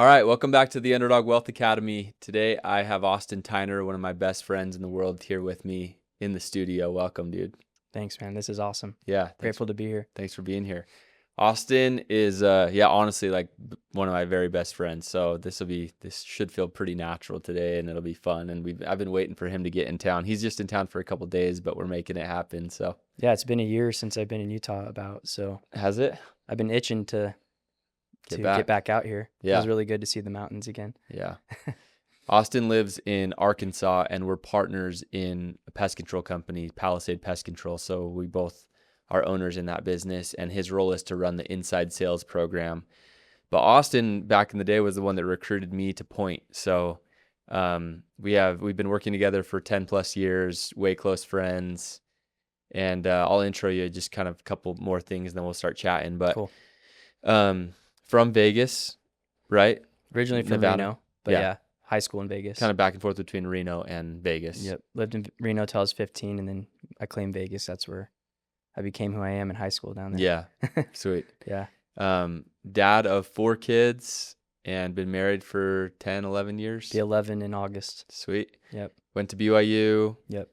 All right, welcome back to the Underdog Wealth Academy. Today I have Austin Tyner, one of my best friends in the world, here with me in the studio. Welcome, dude. Thanks, man. This is awesome. Yeah, Grateful to be here. thanks for being here. Austin is, honestly, like one of my very best friends. So this should feel pretty natural today, and it'll be fun. And I've been waiting for him to get in town. He's just in town for a couple days, but we're making it happen. So Yeah, it's been a year since I've been in Utah so has it? I've been itching to Get get back out here. Yeah. It was really good to see the mountains again. Yeah. Austin lives in Arkansas, and we're partners in a pest control company, Palisade Pest Control. So we both are owners in that business, and his role is to run the inside sales program. But Austin, back in the day, was the one that recruited me to Point. So we've been working together for 10 plus years, way close friends. And I'll intro you just kind of a couple more things, and then we'll start chatting. But Cool. From Vegas, right? Originally from Nevada. Reno, but yeah, high school in Vegas. Kind of back and forth between Reno and Vegas. Yep. Lived in Reno till I was 15, and then I claimed Vegas. That's where I became who I am in high school down there. Yeah. Sweet. Yeah. Dad of 4 kids and been married for 10, 11 years. Be 11 in August. Sweet. Yep. Went to BYU. Yep.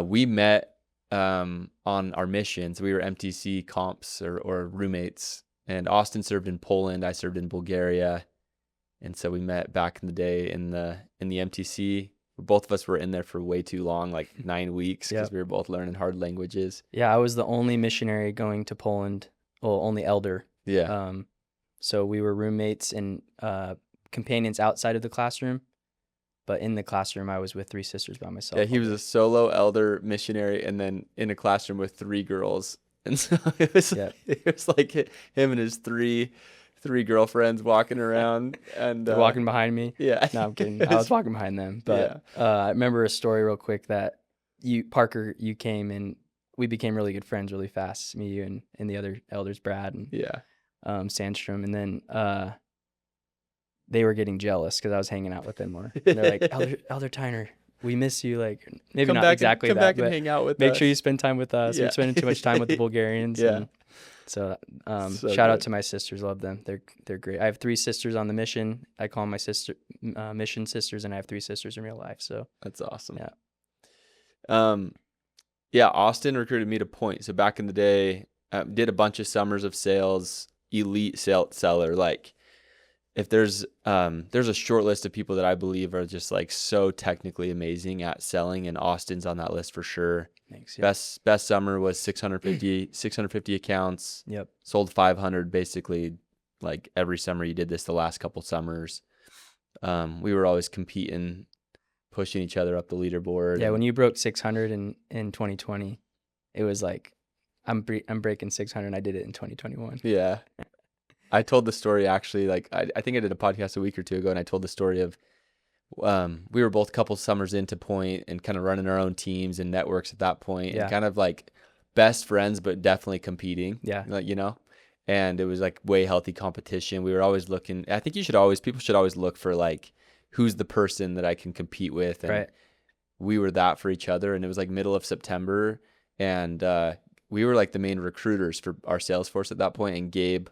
We met on our missions. We were MTC comps or roommates. And Austin served in Poland. I served in Bulgaria. And so we met back in the day in the MTC. Both of us were in there for way too long, like 9 weeks, because Yep. we were both learning hard languages. Yeah, I was the only missionary going to Poland. Well, only elder. Yeah. So we were roommates and companions outside of the classroom, but in the classroom I was with 3 sisters by myself. Yeah, he was a solo elder missionary, and then in a classroom with 3 girls. And so it was like him and his three girlfriends walking around, and They're walking behind me. Yeah. No, I'm kidding. I was walking behind them. But I remember a story real quick that Parker, you came and we became really good friends really fast. Me, you, and the other elders, Brad and Sandstrom. And then they were getting jealous because I was hanging out with them more. And they're like, Elder Tyner, we miss you. Like, maybe come not back exactly and, come that, back and hang out with make us. sure you spend time with us. Yeah. We're spending too much time with the Bulgarians. Yeah. And so, So shout out good. to my sisters. Love them. They're great. I have 3 sisters on the mission. I call them my mission sisters, and I have 3 sisters in real life. So That's awesome. Yeah. Austin recruited me to Point. So back in the day, did a bunch of summers of sales, elite seller. Like, if there's a short list of people that I believe are just like so technically amazing at selling, and Austin's on that list for sure. Thanks. Yeah. Best summer was 650 accounts. Yep. Sold 500 basically, like every summer. You did this the last couple summers. We were always competing, pushing each other up the leaderboard. Yeah. When you broke 600 in 2020, it was like I'm breaking 600. And I did it in 2021. Yeah. I told the story actually, like I think I did a podcast a week or 2 ago, and I told the story of we were both a couple summers into Point and kind of running our own teams and networks at that point, and kind of like best friends, but definitely competing. Yeah. Like, and it was like way healthy competition. We were always looking. I think people should always look for like, who's the person that I can compete with, and we were that for each other. And it was like middle of September, and we were like the main recruiters for our sales force at that point. And Gabe,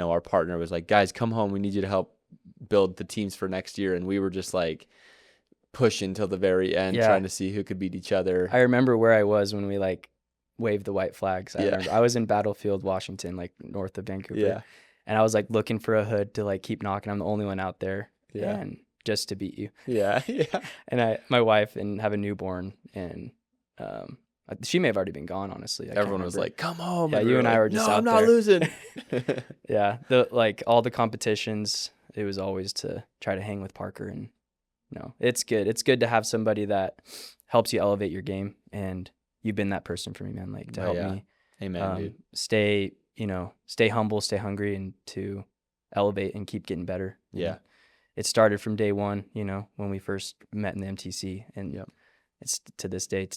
our partner, was like, guys, come home. We need you to help build the teams for next year. And we were just like pushing till the very end, trying to see who could beat each other. I remember where I was when we like waved the white flags. I was in Battlefield, Washington, like north of Vancouver. Yeah. And I was like looking for a hood to like keep knocking. I'm the only one out there. Yeah. And just to beat you. Yeah. Yeah. And my wife and have a newborn, and she may have already been gone, honestly. Everyone was like, come home. Yeah, you and I were just out there. No, I'm not losing. Yeah, all the competitions, it was always to try to hang with Parker. And it's good. It's good to have somebody that helps you elevate your game, and you've been that person for me, man. Like, to help me, amen, dude. Stay humble, stay hungry, and to elevate and keep getting better. Yeah. And it started from day one, when we first met in the MTC, and it's to this day,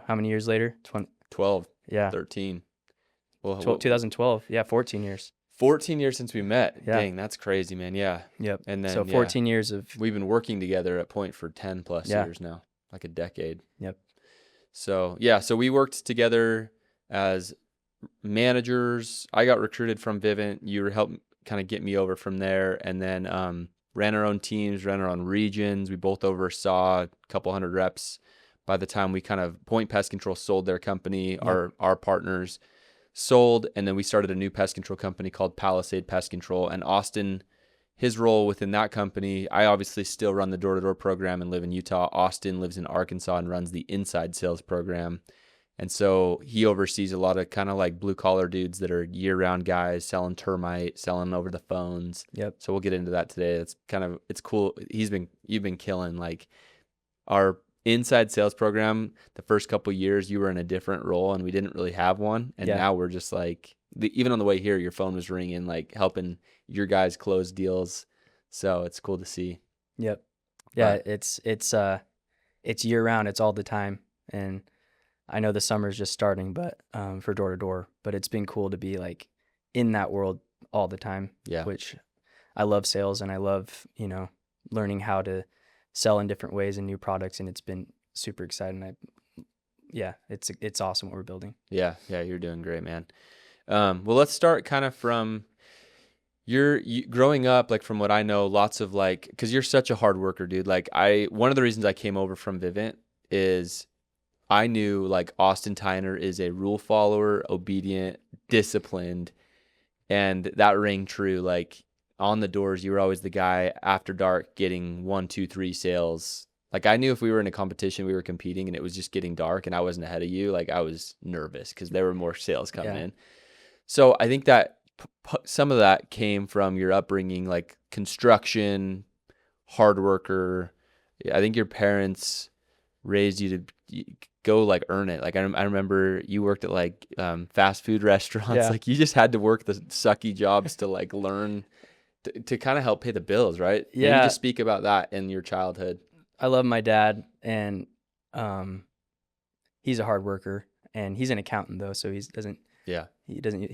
how many years later? 12. Yeah. 13. Well, 2012. Yeah, 14 years. 14 years since we met. Yeah. Dang, that's crazy, man. Yeah. Yep. And then so 14 years of... We've been working together at Point for 10 plus years now, like a decade. Yep. So, so we worked together as managers. I got recruited from Vivint. You kind of get me over from there. And then ran our own teams, ran our own regions. We both oversaw a couple hundred reps. By the time we kind of Point Pest Control sold their company, our partners sold, and then we started a new pest control company called Palisade Pest Control. And Austin, his role within that company, I obviously still run the door-to-door program and live in Utah. Austin lives in Arkansas and runs the inside sales program. And so he oversees a lot of kind of like blue collar dudes that are year-round guys selling termite, selling over the phones. Yep. So we'll get into that today. It's cool. You've been killing like our inside sales program. The first couple years you were in a different role and we didn't really have one. And now we're just like, even on the way here, your phone was ringing, like helping your guys close deals. So it's cool to see. Yep. Yeah. It's year round. It's all the time. And I know the summer's just starting, but for door to door, but it's been cool to be like in that world all the time. Yeah. Which I love sales and I love, learning how to sell in different ways and new products. And it's been super exciting. It's awesome what we're building. Yeah. Yeah. You're doing great, man. Well, let's start kind of from you growing up, like from what I know, lots of like, cause you're such a hard worker, dude. Like one of the reasons I came over from Vivint is I knew like Austin Tyner is a rule follower, obedient, disciplined, and that rang true. Like on the doors, you were always the guy after dark getting 1, 2, 3 sales. Like I knew if we were in a competition, we were competing and it was just getting dark and I wasn't ahead of you, like I was nervous because there were more sales coming in. So I think that some of that came from your upbringing, like construction, hard worker. I think your parents raised you to go like earn it. Like I remember you worked at like fast food restaurants. Yeah. Like you just had to work the sucky jobs to like learn to kind of help pay the bills, right? Yeah. Maybe just speak about that in your childhood. I love my dad, and he's a hard worker, and he's an accountant though, so he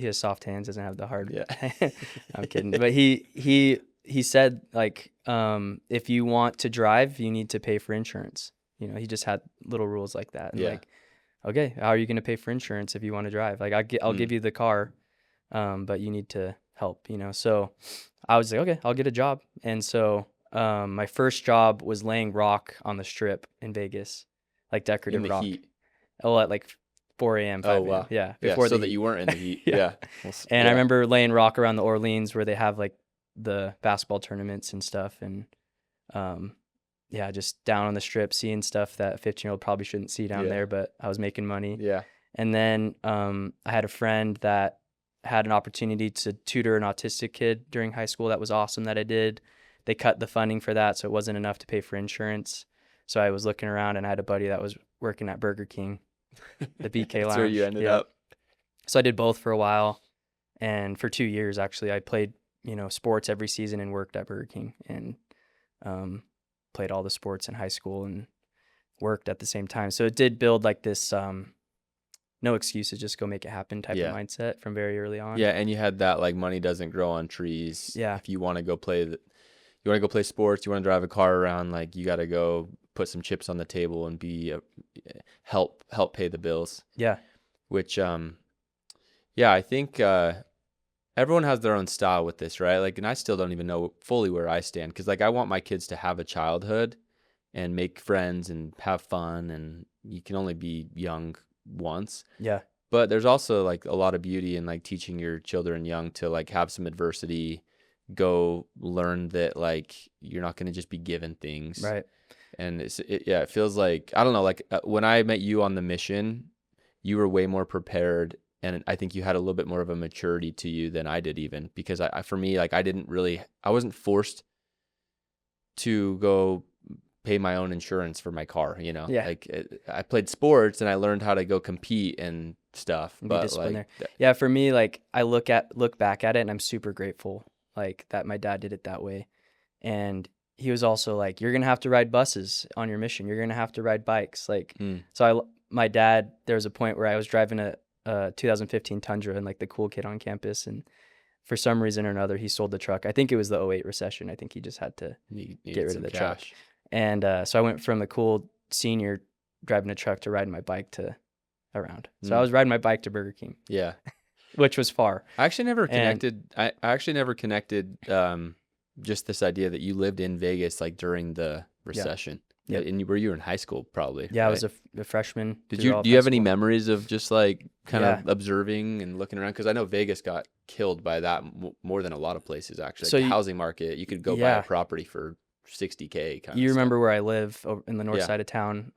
has soft hands, doesn't have the hard. Yeah. I'm kidding, but he said like if you want to drive, you need to pay for insurance. He just had little rules like that. And like, okay, how are you going to pay for insurance if you want to drive? Like I'll give you the car, but you need to help, So I was like, okay, I'll get a job. And so my first job was laying rock on the strip in Vegas, like decorative in the rock. Heat. Oh, at like 4 a.m., 5 a.m. Oh, wow. Yeah. So that you weren't in the heat. Yeah. And I remember laying rock around the Orleans where they have like the basketball tournaments and stuff. And just down on the strip, seeing stuff that a 15-year-old probably shouldn't see down there, but I was making money. Yeah. And then I had a friend that had an opportunity to tutor an autistic kid during high school. That was awesome that I did. They cut the funding for that, so it wasn't enough to pay for insurance. So I was looking around, and I had a buddy that was working at Burger King, the BK Lounge. That's where you ended up. So I did both for a while, and for 2 years, actually, I played, sports every season and worked at Burger King, and played all the sports in high school and worked at the same time. So it did build like this no excuses, just go make it happen type of mindset from very early on. Yeah, and you had that like money doesn't grow on trees. Yeah. If you want to go play sports, you want to drive a car around, like you got to go put some chips on the table and be help pay the bills. Yeah. Which I think everyone has their own style with this, right? Like, and I still don't even know fully where I stand because like I want my kids to have a childhood and make friends and have fun, and you can only be young once. Yeah. But there's also like a lot of beauty in like teaching your children young to like have some adversity, go learn that like you're not going to just be given things. Right. And it feels like, I don't know, like when I met you on the mission, you were way more prepared. And I think you had a little bit more of a maturity to you than I did, even because for me, like I wasn't forced to go pay my own insurance for my car, like I played sports and I learned how to go compete and stuff. And but be disciplined like, there. Yeah. For me, like I look back at it and I'm super grateful like that my dad did it that way. And he was also like, you're going to have to ride buses on your mission. You're going to have to ride bikes. Like, so my dad, there was a point where I was driving a 2015 Tundra and like the cool kid on campus. And for some reason or another, he sold the truck. I think it was the 2008 recession. I think he just had to get rid of the truck. And so I went from the cool senior driving a truck to riding my bike to around. So I was riding my bike to Burger King. Yeah. which was far. I actually never connected. I actually never connected just this idea that you lived in Vegas like during the recession. Yeah. And you were in high school probably. Yeah, right? I was a freshman. Do you have any memories of just like kind of observing and looking around? Because I know Vegas got killed by that more than a lot of places actually. Like the housing market, you could go buy a property for $60K. You remember where I live in the north side of town?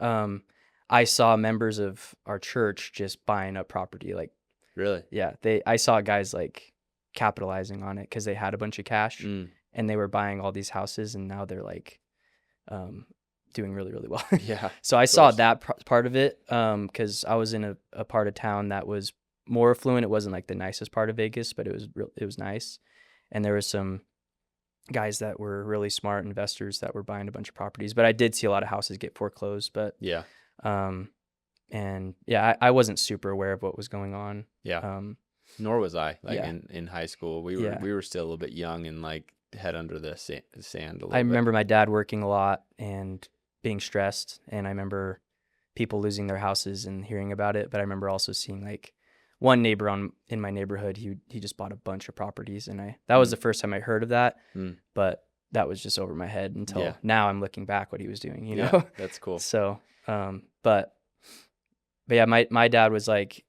I saw members of our church just buying up property. Like, really? Yeah, I saw guys like capitalizing on it because they had a bunch of cash and they were buying all these houses, and now they're like doing really, really well. Yeah. So I saw that part of it because I was in a part of town that was more affluent. It wasn't like the nicest part of Vegas, but it was nice. And there was some guys that were really smart investors that were buying a bunch of properties. But I did see a lot of houses get foreclosed. But yeah. And yeah, I wasn't super aware of what was going on. Yeah. Nor was I. Like in high school, we were still a little bit young and like head under the sand a little I remember my dad working a lot and being stressed, and I remember people losing their houses and hearing about it. But I remember also seeing like one neighbor in my neighborhood. He just bought a bunch of properties, and that was the first time I heard of that. But that was just over my head until now. I'm looking back what he was doing. You know, that's cool. So, but yeah, my dad was like,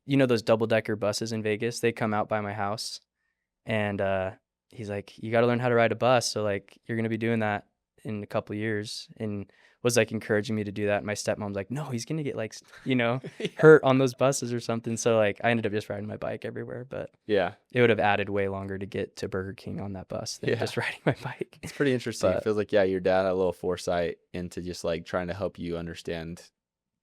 you know, those double-decker buses in Vegas, they come out by my house, and he's like, you got to learn how to ride a bus. So like, you're going to be doing that in a couple of years, and was like encouraging me to do that. And my stepmom's like, no, he's going to get like, you know, hurt on those buses or something. So like, I ended up just riding my bike everywhere, but it would have added way longer to get to Burger King on that bus than just riding my bike. It's pretty interesting. It feels like, your dad had a little foresight into just like trying to help you understand.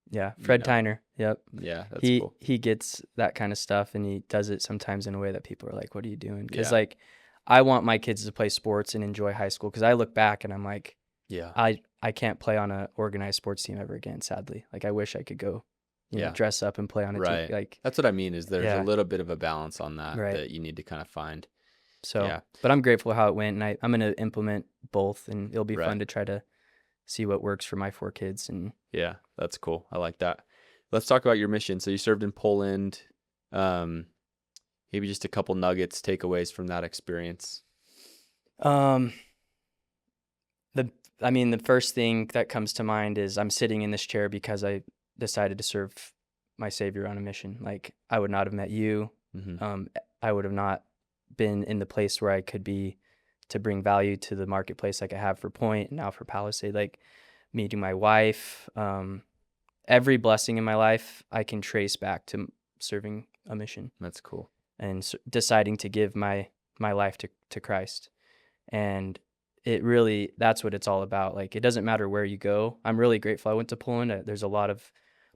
Yeah, Fred Tyner. Yep. Yeah, that's cool. He gets that kind of stuff, and he does it sometimes in a way that people are like, what are you doing? Because like, I want my kids to play sports and enjoy high school, because I look back and I'm like, I can't play on a organized sports team ever again, sadly. Like, I wish I could go, you know, dress up and play on a team. Like, that's what I mean, is there's a little bit of a balance on that that you need to kind of find. So, but I'm grateful how it went, and I'm going to implement both, and it'll be fun to try to see what works for my 4 kids. And yeah, that's cool. I like that. Let's talk about your mission. So you served in Poland. Maybe just a couple nuggets, takeaways from that experience. The first thing that comes to mind is I'm sitting in this chair because I decided to serve my Savior on a mission. Like, I would not have met you. I would have not been in the place where I could be to bring value to the marketplace like I have for Point and now for Palisade. Like, meeting my wife, every blessing in my life I can trace back to serving a mission. That's cool. And deciding to give my life to Christ. And it really, that's what it's all about. Like, it doesn't matter where you go. I'm really grateful I went to Poland. There's a lot of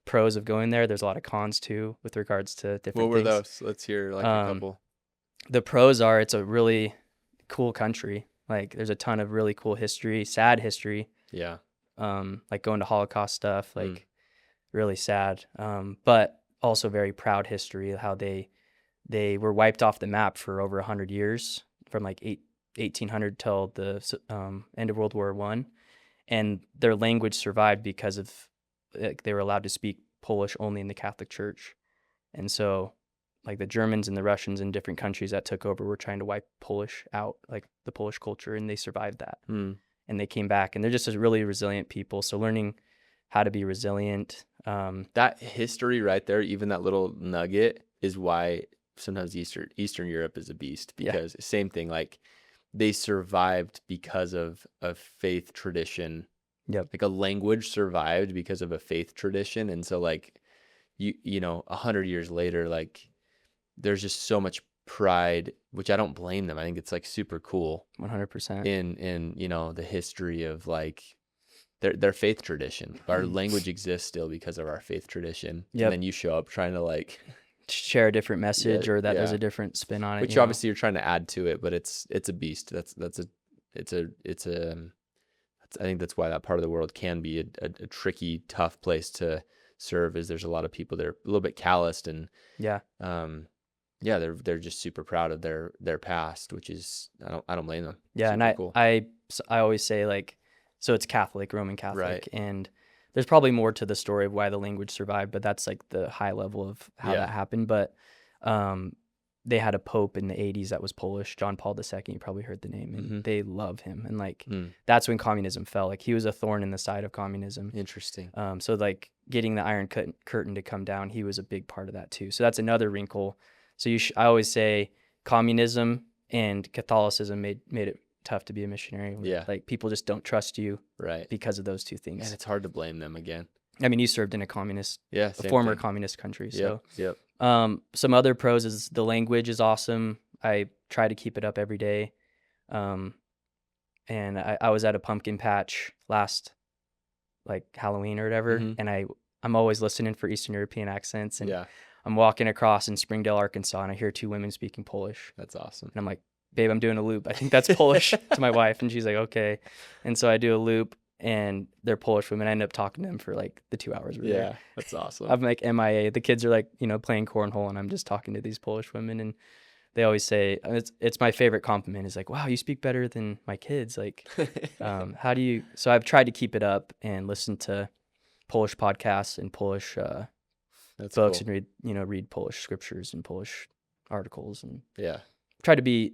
pros of going there. There's a lot of cons too with regards to different things. What were those? Let's hear like a couple. The pros are, it's a really cool country. Like, there's a ton of really cool history, sad history. Yeah. Like going to Holocaust stuff, like really sad. But also very proud history, how they were wiped off the map for over 100 years, from like 1800 till the end of World War I, and their language survived because of they were allowed to speak Polish only in the Catholic Church. And so like the Germans and the Russians in different countries that took over were trying to wipe Polish out, like the Polish culture, and they survived that. And they came back, and they're just a really resilient people. So learning how to be resilient. That history right there, even that little nugget, is why sometimes Eastern Europe is a beast, because same thing, like they survived because of a faith tradition. Yep. Like a language survived because of a faith tradition. And so like, you know, 100 years later, like there's just so much pride, which I don't blame them. I think it's like super cool. 100%. In, you know, the history of like their faith tradition. Our language exists still because of our faith tradition. Yep. And then you show up trying to like share a different message, or that there's a different spin on it. Which obviously you're trying to add to it, but it's a beast. I think that's why that part of the world can be a tricky, tough place to serve, is there's a lot of people that are a little bit calloused, and they're just super proud of their past, which is I don't blame them. Yeah, super and cool. I always say, like, so it's Catholic, Roman Catholic, right. And there's probably more to the story of why the language survived, but that's like the high level of how that happened. But they had a pope in the 80s that was Polish, John Paul II. You probably heard the name, and they love him. And like, that's when communism fell. Like, he was a thorn in the side of communism. Interesting. So like getting the Iron Curtain to come down, he was a big part of that too. So that's another wrinkle. So I always say communism and Catholicism made it tough to be a missionary. Yeah. Like, people just don't trust you right because of those two things. And it's hard to blame them again. I mean, you served in a former communist country. So, yep. Some other pros is the language is awesome. I try to keep it up every day. And I was at a pumpkin patch last, like, Halloween or whatever, and I'm always listening for Eastern European accents. And I'm walking across in Springdale, Arkansas, and I hear two women speaking Polish. That's awesome. And I'm like, babe, I'm doing a loop. I think that's Polish to my wife. And she's like, okay. And so I do a loop, and they're Polish women. I end up talking to them for like the 2 hours. Yeah, that's awesome. I'm like MIA. The kids are like, playing cornhole, and I'm just talking to these Polish women. And they always say, it's my favorite compliment is like, wow, you speak better than my kids. Like, how do you? So I've tried to keep it up and listen to Polish podcasts and Polish that's books, cool. and read Polish scriptures and Polish articles, and try to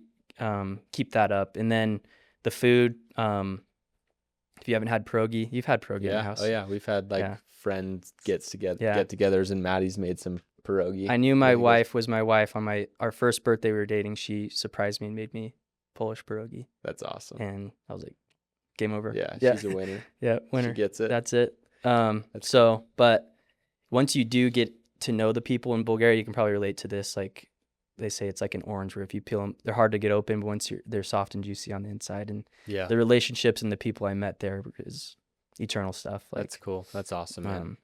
keep that up. And then the food, if you haven't had pierogi, you've had pierogi in the house. Oh yeah, we've had friends get-togethers, and Maddie's made some pierogi. I knew my wife was my wife on our first birthday we were dating. She surprised me and made me Polish pierogi. That's awesome. And I was like, game over. Yeah, she's a winner. Winner. She gets it. That's it. But once you do get to know the people in Bulgaria, you can probably relate to this. Like, they say it's like an orange, where if you peel them, they're hard to get open, but once they're soft and juicy on the inside. And the relationships and the people I met there is eternal stuff. Like, that's cool. That's awesome, man.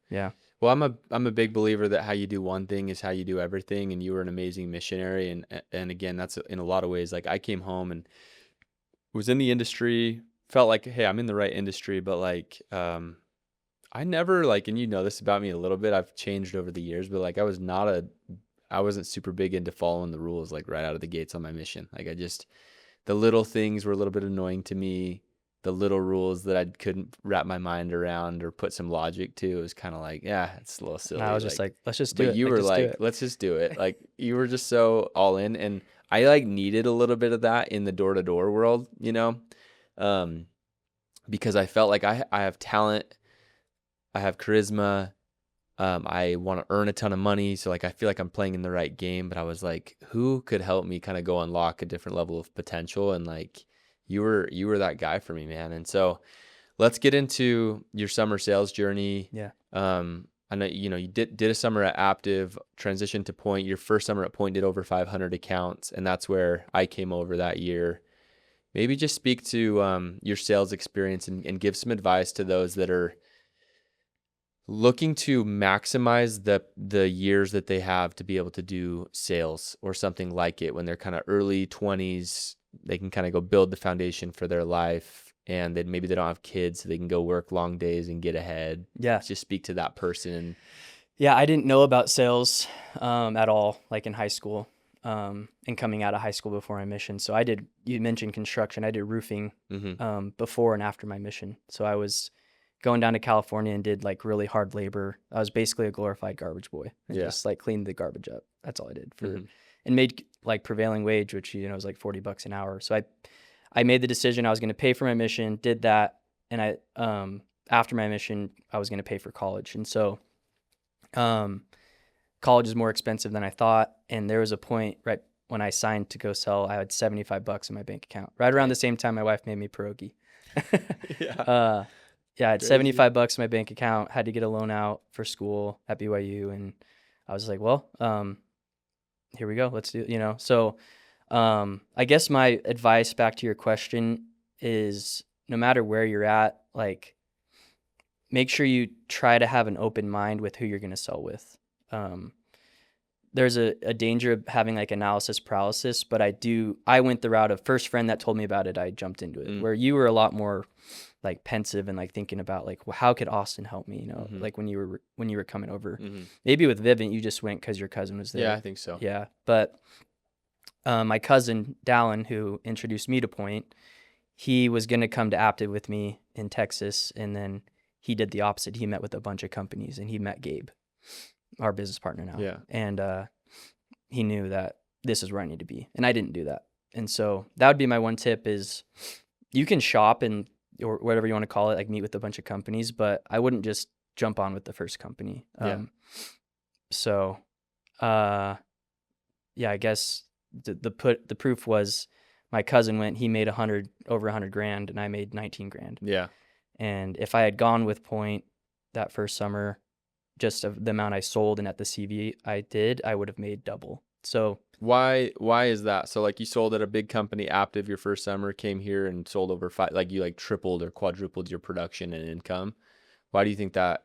Well, I'm a big believer that how you do one thing is how you do everything. And you were an amazing missionary. And again, that's in a lot of ways. Like, I came home and was in the industry, felt like, hey, I'm in the right industry, but like, I never, like, and this about me a little bit, I've changed over the years, but like, I wasn't super big into following the rules, like, right out of the gates on my mission. Like, the little things were a little bit annoying to me. The little rules that I couldn't wrap my mind around or put some logic to, it was kind of like, it's a little silly. I was just like, let's just do it. But you were like, let's just do it. Like, you were just so all in. And I like needed a little bit of that in the door-to-door world, because I felt like I have talent, I have charisma, I want to earn a ton of money. So like, I feel like I'm playing in the right game, but I was like, who could help me kind of go unlock a different level of potential? And like, you were that guy for me, man. And so let's get into your summer sales journey. Yeah. I know, you did a summer at Aptive, transitioned to Point. Your first summer at Point did over 500 accounts. And that's where I came over that year. Maybe just speak to your sales experience and give some advice to those that are looking to maximize the years that they have to be able to do sales or something like it when they're kind of early 20s. They can kind of go build the foundation for their life, and then maybe they don't have kids, so they can go work long days and get ahead. Yeah. Just speak to that person. Yeah, I didn't know about sales at all, like in high school, and coming out of high school before my mission. So you mentioned construction. I did roofing before and after my mission. So I was going down to California and did like really hard labor. I was basically a glorified garbage boy. And just like cleaned the garbage up. That's all I did and made like prevailing wage, which, was like $40 an hour. So I made the decision I was going to pay for my mission, did that. And after my mission, I was going to pay for college. And so, college is more expensive than I thought. And there was a point right when I signed to go sell, I had $75 in my bank account, right around the same time my wife made me pierogi. I had $75 in my bank account, had to get a loan out for school at BYU. And I was like, well, here we go. Let's do it, So I guess my advice back to your question is no matter where you're at, like, make sure you try to have an open mind with who you're going to sell with. There's a danger of having like analysis paralysis, but I went the route of first friend that told me about it, I jumped into it, where you were a lot more like pensive and like thinking about like, well, how could Austin help me? Like when you were coming over, maybe with Vivint, you just went cause your cousin was there. Yeah, I think so. Yeah. But, my cousin Dallin, who introduced me to Point, he was going to come to Aptive with me in Texas. And then he did the opposite. He met with a bunch of companies and he met Gabe, our business partner now. Yeah. And, he knew that this is where I need to be, and I didn't do that. And so that would be my one tip is you can shop and or whatever you want to call it, like meet with a bunch of companies, but I wouldn't just jump on with the first company. So, I guess the proof was my cousin went, he made over 100 grand and I made 19 grand. Yeah. And if I had gone with Point that first summer, just of the amount I sold and at the CV I did, I would have made double. So why is that? So like you sold at a big company, Aptive, your first summer, came here and sold over you like tripled or quadrupled your production and income. Why do you think that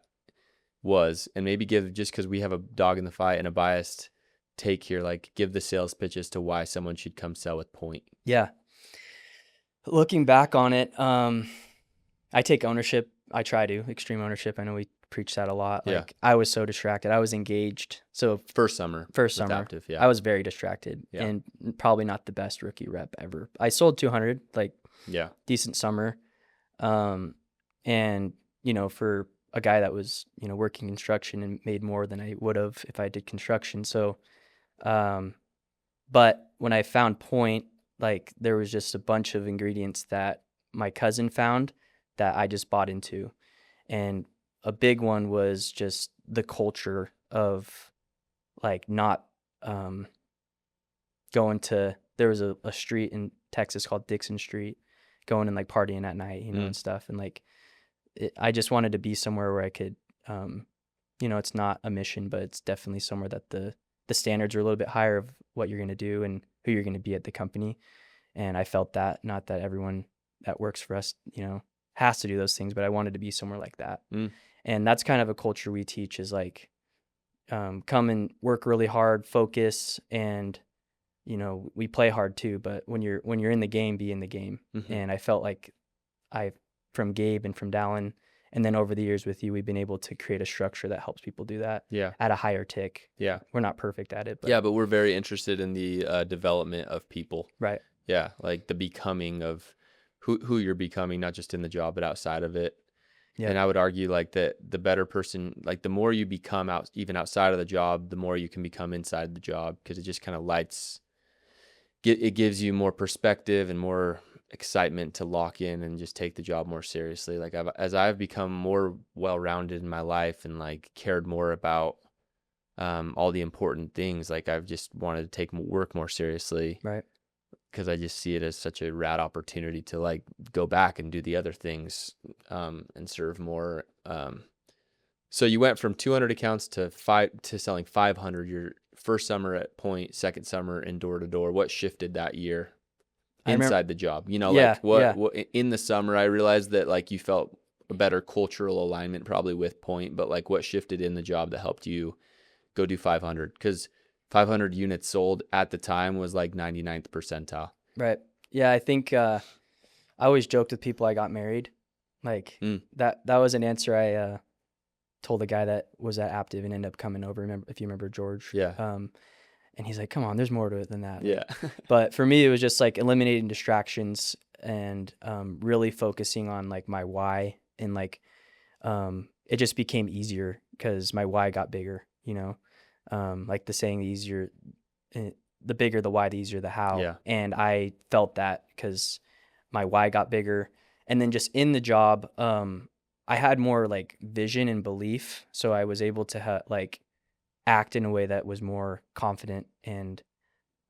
was? And maybe just because we have a dog in the fight and a biased take here, like give the sales pitch as to why someone should come sell with Point. Yeah. Looking back on it, I take ownership. I try to extreme ownership. I know we preach that a lot. Like I was so distracted. I was engaged. So first summer, Aptive, I was very distracted and probably not the best rookie rep ever. I sold 200, like decent summer. And for a guy that was, working construction and made more than I would have if I did construction. So, but when I found Point, like there was just a bunch of ingredients that my cousin found that I just bought into. And a big one was just the culture of like not going to, there was a street in Texas called Dixon Street, going and like partying at night, and stuff. And like, I just wanted to be somewhere where I could, it's not a mission, but it's definitely somewhere that the standards are a little bit higher of what you're going to do and who you're going to be at the company. And I felt that, not that everyone that works for us, has to do those things, but I wanted to be somewhere like that. And that's kind of a culture we teach is like, come and work really hard, focus, and, we play hard too, but when you're in the game, be in the game. And I felt like from Gabe and from Dallin, and then over the years with you, we've been able to create a structure that helps people do that at a higher tick. Yeah. We're not perfect at it. But but we're very interested in the development of people. Right. Yeah. Like the becoming of who you're becoming, not just in the job, but outside of it. Yeah. And I would argue like that the better person, like the more you become even outside of the job, the more you can become inside the job, because it just kind of it gives you more perspective and more excitement to lock in and just take the job more seriously. Like as I've become more well-rounded in my life and like cared more about all the important things, like I've just wanted to take work more seriously. Right. Because I just see it as such a rad opportunity to like go back and do the other things and serve more. So you went from 200 accounts to selling 500 your first summer at Point, second summer in door to door. What shifted that year inside the job? What in the summer, I realized that like you felt a better cultural alignment probably with Point, but like what shifted in the job that helped you go do 500? Because 500 units sold at the time was like 99th percentile. Right. Yeah. I think I always joked with people I got married. Like that was an answer I told the guy that was at Aptive and ended up coming over. If you remember George. Yeah. And he's like, come on, there's more to it than that. Yeah. But for me, it was just like eliminating distractions and really focusing on like my why. And like it just became easier because my why got bigger, like the saying, the bigger the why, the easier the how. Yeah. And I felt that because my why got bigger. And then just in the job, I had more like vision and belief. So I was able to like act in a way that was more confident, and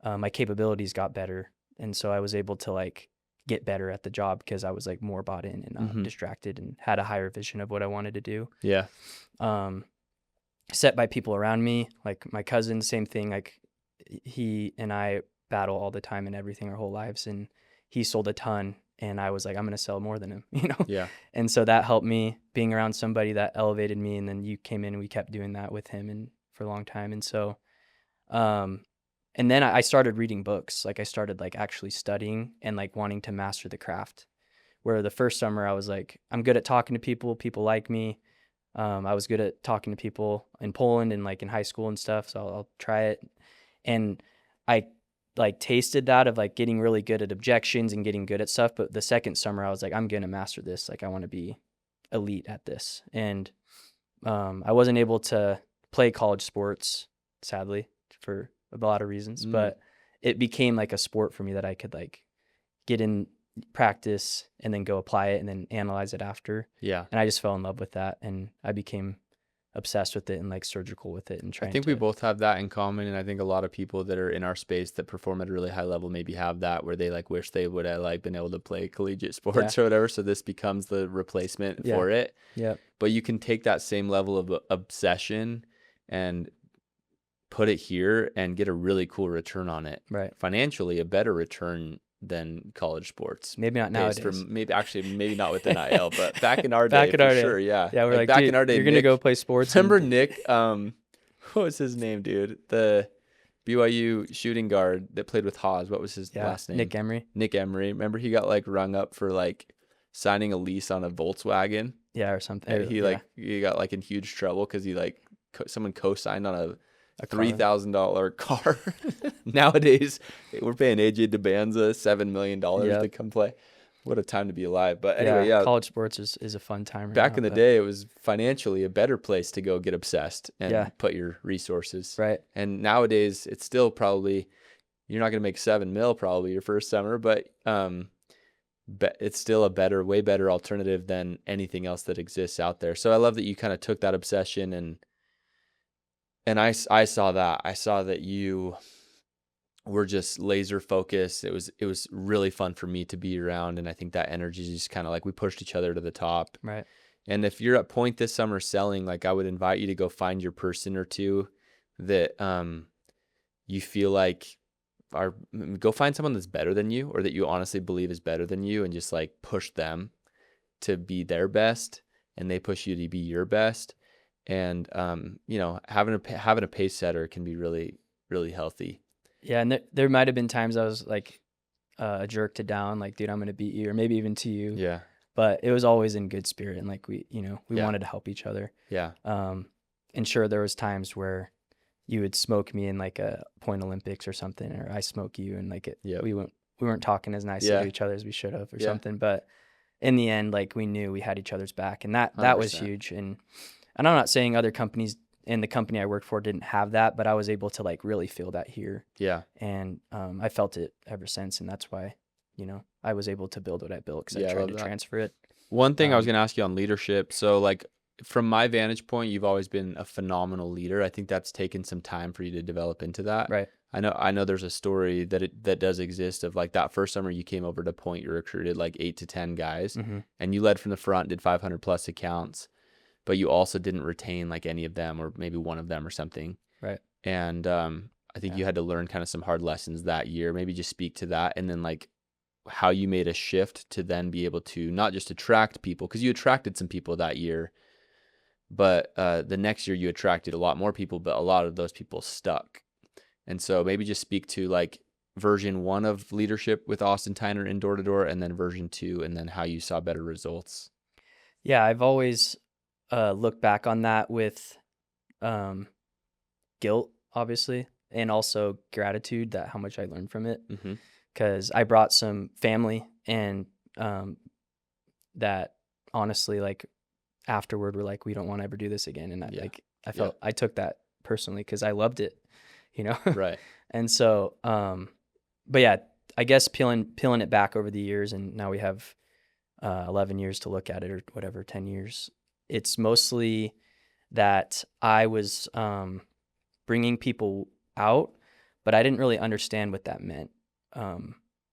my capabilities got better. And so I was able to like get better at the job because I was like more bought in and not distracted and had a higher vision of what I wanted to do. Yeah. Set by people around me, like my cousin, same thing. Like he and I battle all the time and everything our whole lives, and he sold a ton, and I was like, I'm going to sell more than him, Yeah. And so that helped me being around somebody that elevated me. And then you came in and we kept doing that with him and for a long time. And so, and then I started reading books. Like I started like actually studying and like wanting to master the craft, where the first summer I was like, I'm good at talking to people. People like me. I was good at talking to people in Poland and like in high school and stuff. So I'll try it. And I like tasted that of like getting really good at objections and getting good at stuff. But the second summer I was like, I'm going to master this. Like I want to be elite at this. And I wasn't able to play college sports, sadly, for a lot of reasons, but it became like a sport for me that I could like get in, practice, and then go apply it and then analyze it after. Yeah. And I just fell in love with that, and I became obsessed with it and like surgical with it and trying I think we both have that in common, and I think a lot of people that are in our space that perform at a really high level maybe have that, where they like wish they would have like been able to play collegiate sports or whatever, so this becomes the replacement for it. Yeah. But you can take that same level of obsession and put it here and get a really cool return on it. Right. Financially, a better return than college sports. Maybe not nowadays. Maybe not with NIL, but back in our day, for sure. Yeah. Yeah, we're like back in our day, you're going to go play sports. Remember Nick, what was his name, dude? The BYU shooting guard that played with Haas. What was his last name? Nick Emery. Nick Emery. Remember he got like rung up for like signing a lease on a Volkswagen? Yeah, or something. And he got like in huge trouble because he like someone co-signed on a $3,000 car. Nowadays, we're paying AJ DeBanza $7 million to come play. What a time to be alive. But anyway, college sports is a fun time. Back in the day, it was financially a better place to go get obsessed and put your resources. Right. And nowadays, it's still probably, you're not going to make $7 million probably your first summer, but it's still a way better alternative than anything else that exists out there. So I love that you kind of took that obsession and I saw that. I saw that you were just laser focused. It was really fun for me to be around, and I think that energy is just kind of like we pushed each other to the top. Right. And if you're at point this summer selling, like I would invite you to go find your person or two that you feel like go find someone that's better than you or that you honestly believe is better than you, and just like push them to be their best, and they push you to be your best. And having a pace setter can be really, really healthy. Yeah, and there might have been times I was like a jerk to down, like, dude, I'm gonna beat you, or maybe even to you. Yeah. But it was always in good spirit, and like we wanted to help each other. Yeah. And sure, there was times where you would smoke me in like a Point Olympics or something, or I smoke you, and like we weren't talking as nicely to each other as we should have, or something. But in the end, like we knew we had each other's back, and that was huge. And I'm not saying other companies and the company I worked for didn't have that, but I was able to like really feel that here. Yeah. And I felt it ever since, and that's why I was able to build what I built, because I tried to transfer it. One thing I was going to ask you on leadership. So like from my vantage point, you've always been a phenomenal leader. I think that's taken some time for you to develop into that. Right. I know there's a story that does exist of like that first summer you came over to Point, you recruited like 8 to 10 guys, and you led from the front, did 500 plus accounts, but you also didn't retain like any of them, or maybe one of them or something. Right. And I think you had to learn kind of some hard lessons that year. Maybe just speak to that, and then like how you made a shift to then be able to not just attract people, because you attracted some people that year, but the next year you attracted a lot more people, but a lot of those people stuck. And so maybe just speak to like version 1 of leadership with Austin Tyner in door to door, and then version 2, and then how you saw better results. Yeah, I've always looked back on that with guilt, obviously, and also gratitude that how much I learned from it. Because I brought some family, and that honestly, like afterward, were like, we don't want to ever do this again. And I felt I took that personally because I loved it, Right. And so, but yeah, I guess peeling it back over the years, and now we have 11 years to look at it, or whatever, 10 years. It's mostly that I was bringing people out, but I didn't really understand what that meant.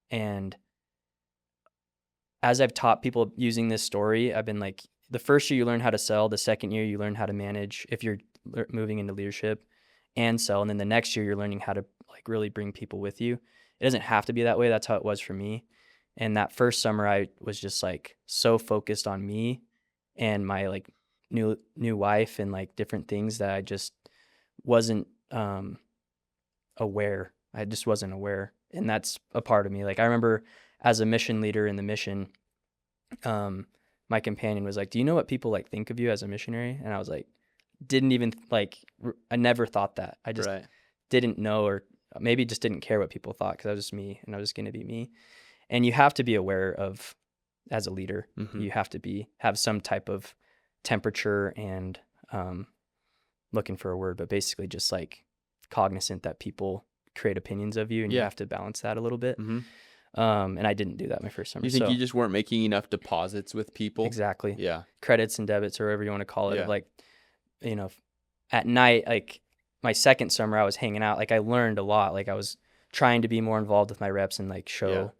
And as I've taught people using this story, I've been like, the first year you learn how to sell, the second year you learn how to manage if you're moving into leadership and sell. And then the next year you're learning how to like really bring people with you. It doesn't have to be that way. That's how it was for me. And that first summer I was just like so focused on me and my like new wife and like different things that I just wasn't aware. I just wasn't aware. And that's a part of me. Like I remember as a mission leader in the mission, my companion was like, do you know what people like think of you as a missionary? And I was like, didn't even like, I never thought that. I just didn't know, or maybe just didn't care what people thought, because I was just me and I was just going to be me. And you have to be aware of, as a leader, you have to have some type of temperature and looking for a word, but basically just like cognizant that people create opinions of you, and you have to balance that a little bit. Mm-hmm. And I didn't do that my first summer. You think you just weren't making enough deposits with people? Exactly. Yeah. Credits and debits, or whatever you want to call it. Of like, at night, like my second summer, I was hanging out. Like I learned a lot. Like I was trying to be more involved with my reps and like show,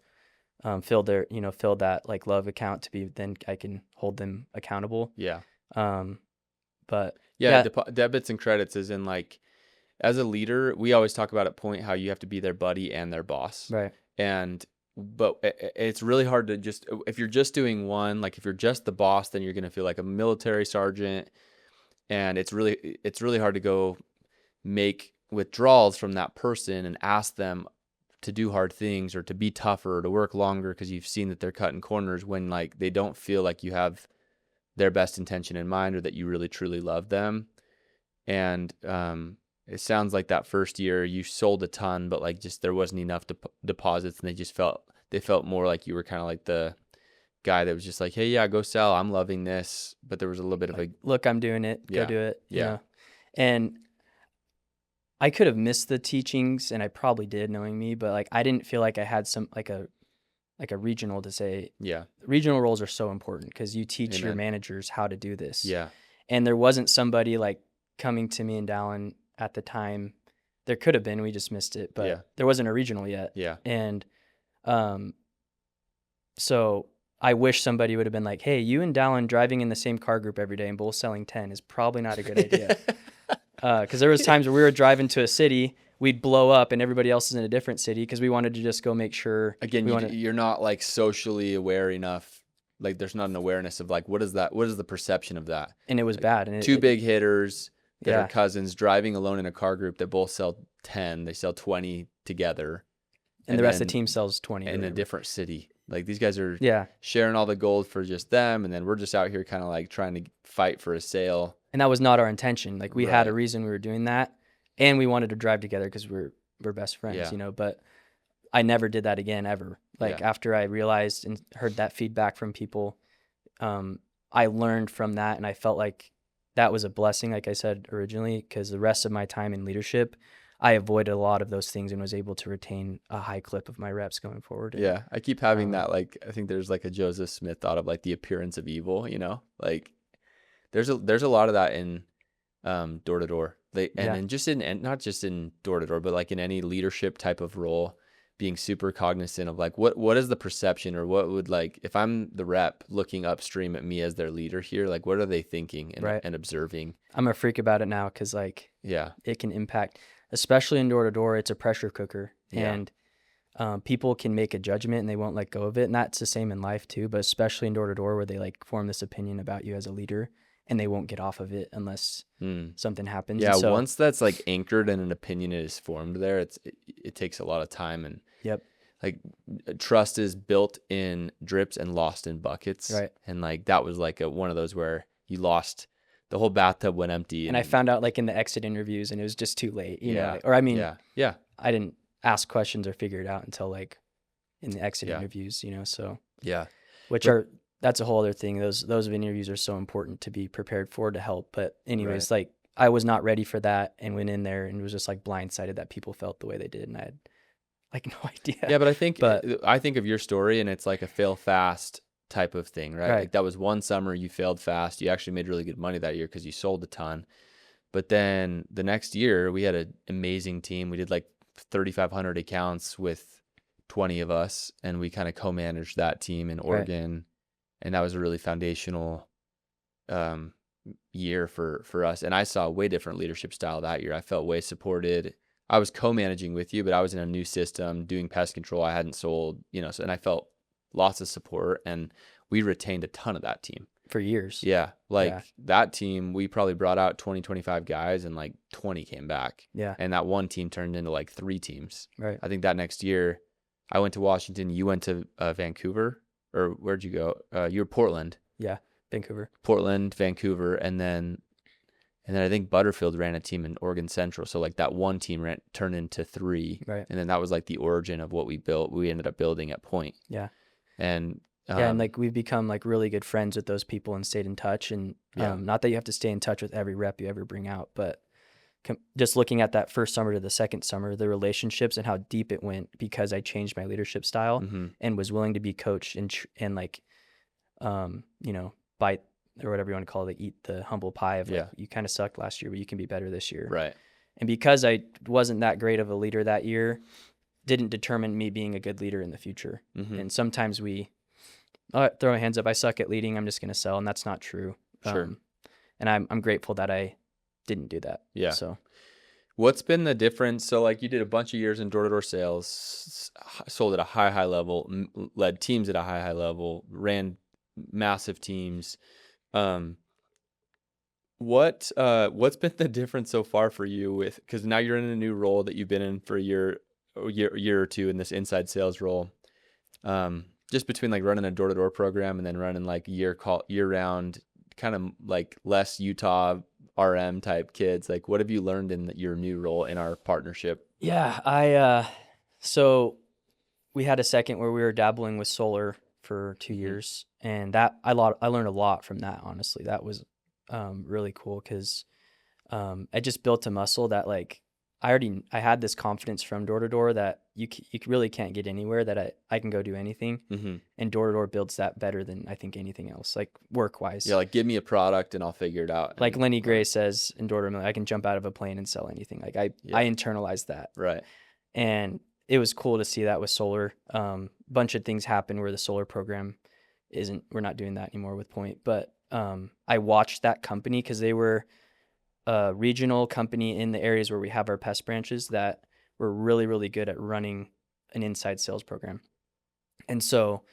fill that like love account to be, then I can hold them accountable. Yeah. But debits and credits is in like, as a leader, we always talk about at Point how you have to be their buddy and their boss. Right. But it's really hard to just, if you're just doing one, like if you're just the boss, then you're going to feel like a military sergeant. And it's really hard to go make withdrawals from that person and ask them to do hard things or to be tougher or to work longer because you've seen that they're cutting corners when like they don't feel like you have their best intention in mind or that you really truly love them. And it sounds like that first year you sold a ton, but like just there wasn't enough deposits, and they felt more like you were kind of like the guy that was just like, hey, yeah, go sell. I'm loving this. But there was a little bit of like, look, I'm doing it. Go do it. Yeah. And I could have missed the teachings, and I probably did, knowing me, but like I didn't feel like I had some like a regional to say. Yeah. Regional roles are so important because you teach Amen. your managers how to do this. Yeah. And there wasn't somebody like coming to me and Dallin at the time. There could have been, we just missed it, but there wasn't a regional yet. Yeah. And so I wish somebody would have been like, hey, you and Dallin driving in the same car group every day and both selling 10 is probably not a good idea. Because there was times where we were driving to a city, we'd blow up and everybody else is in a different city because we wanted to just go make sure. Again, you're not like socially aware enough. Like there's not an awareness of like, what is the perception of that? And it was like, bad. And two big hitters that are cousins driving alone in a car group that both sell 10, they sell 20 together. And the rest of the team sells 20. In a different city. Like these guys are sharing all the gold for just them. And then we're just out here kind of like trying to fight for a sale. And that was not our intention. Like we had a reason we were doing that. And we wanted to drive together because we're best friends, but I never did that again, ever. Like after I realized and heard that feedback from people, I learned from that. And I felt like that was a blessing, like I said originally, because the rest of my time in leadership, I avoided a lot of those things and was able to retain a high clip of my reps going forward. Yeah. I keep having that, like, I think there's like a Joseph Smith thought of like the appearance of evil, like there's a lot of that in door to door. And just not just in door to door, but like in any leadership type of role, being super cognizant of like what is the perception, or what would, like, if I'm the rep looking upstream at me as their leader here, like what are they thinking and observing? I'm a freak about it now because like it can impact, especially in door to door. It's a pressure cooker, and people can make a judgment and they won't let go of it. And that's the same in life too, but especially in door to door where they like form this opinion about you as a leader and they won't get off of it unless something happens. Yeah, so, once that's like anchored and an opinion is formed there, it takes a lot of time. And like trust is built in drips and lost in buckets. Right. And like that was like one of those where you lost, the whole bathtub went empty. And I found out like in the exit interviews, and it was just too late, you know, or I mean, I didn't ask questions or figure it out until like in the exit interviews, so that's a whole other thing. Those interviews are so important to be prepared for, to help. But anyways, like I was not ready for that and went in there and was just like blindsided that people felt the way they did. And I had like no idea. Yeah. But I think of your story and it's like a fail fast type of thing, right? Like that was one summer you failed fast. You actually made really good money that year because you sold a ton. But then the next year we had an amazing team. We did like 3,500 accounts with 20 of us, and we kind of co-managed that team in Oregon. And that was a really foundational year for us. And I saw a way different leadership style that year. I felt way supported. I was co-managing with you, but I was in a new system doing pest control. I hadn't sold, and I felt lots of support, and we retained a ton of that team for years. Yeah. That team, we probably brought out 20, 25 guys, and like 20 came back. Yeah. And that one team turned into like 3 teams. Right. I think that next year I went to Washington. You went to Vancouver, or where'd you go? You were Portland. Yeah. Vancouver. Portland, Vancouver. And then I think Butterfield ran a team in Oregon Central. So like that one team turned into 3. Right. And then that was like the origin of what we built. We ended up building at Point. Yeah. And and like we've become like really good friends with those people and stayed in touch. And not that you have to stay in touch with every rep you ever bring out, but just looking at that first summer to the second summer, the relationships and how deep it went because I changed my leadership style and was willing to be coached and like, bite or whatever you want to call it, eat the humble pie of like, you kind of sucked last year, but you can be better this year. Right. And because I wasn't that great of a leader that year, didn't determine me being a good leader in the future. And sometimes we throw our hands up. I suck at leading. I'm just going to sell. And that's not true. Sure. And I'm grateful that I didn't do that. Yeah. So what's been the difference? So like you did a bunch of years in door-to-door sales, sold at a high level, led teams at a high level, ran massive teams. What's been the difference so far for you with, because now you're in a new role that you've been in for a year or two in this inside sales role, just between like running a door-to-door program and then running like year-round kind of like less Utah RM type kids, like what have you learned in your new role in our partnership? Yeah, so we had a second where we were dabbling with solar for 2 years, and that I learned a lot from that. Honestly, that was really cool because I just built a muscle that like I had this confidence from door to door that you really can't get anywhere, that I can go do anything. And door to door builds that better than I think anything else, like work wise. Yeah, like give me a product and I'll figure it out. Like Lenny Gray says in door to door, I can jump out of a plane and sell anything. Like I internalized that. Right. And it was cool to see that with solar. Bunch of things happen where the solar program we're not doing that anymore with Point, but I watched that company because they were a regional company in the areas where we have our pest branches that were really, really good at running an inside sales program. And so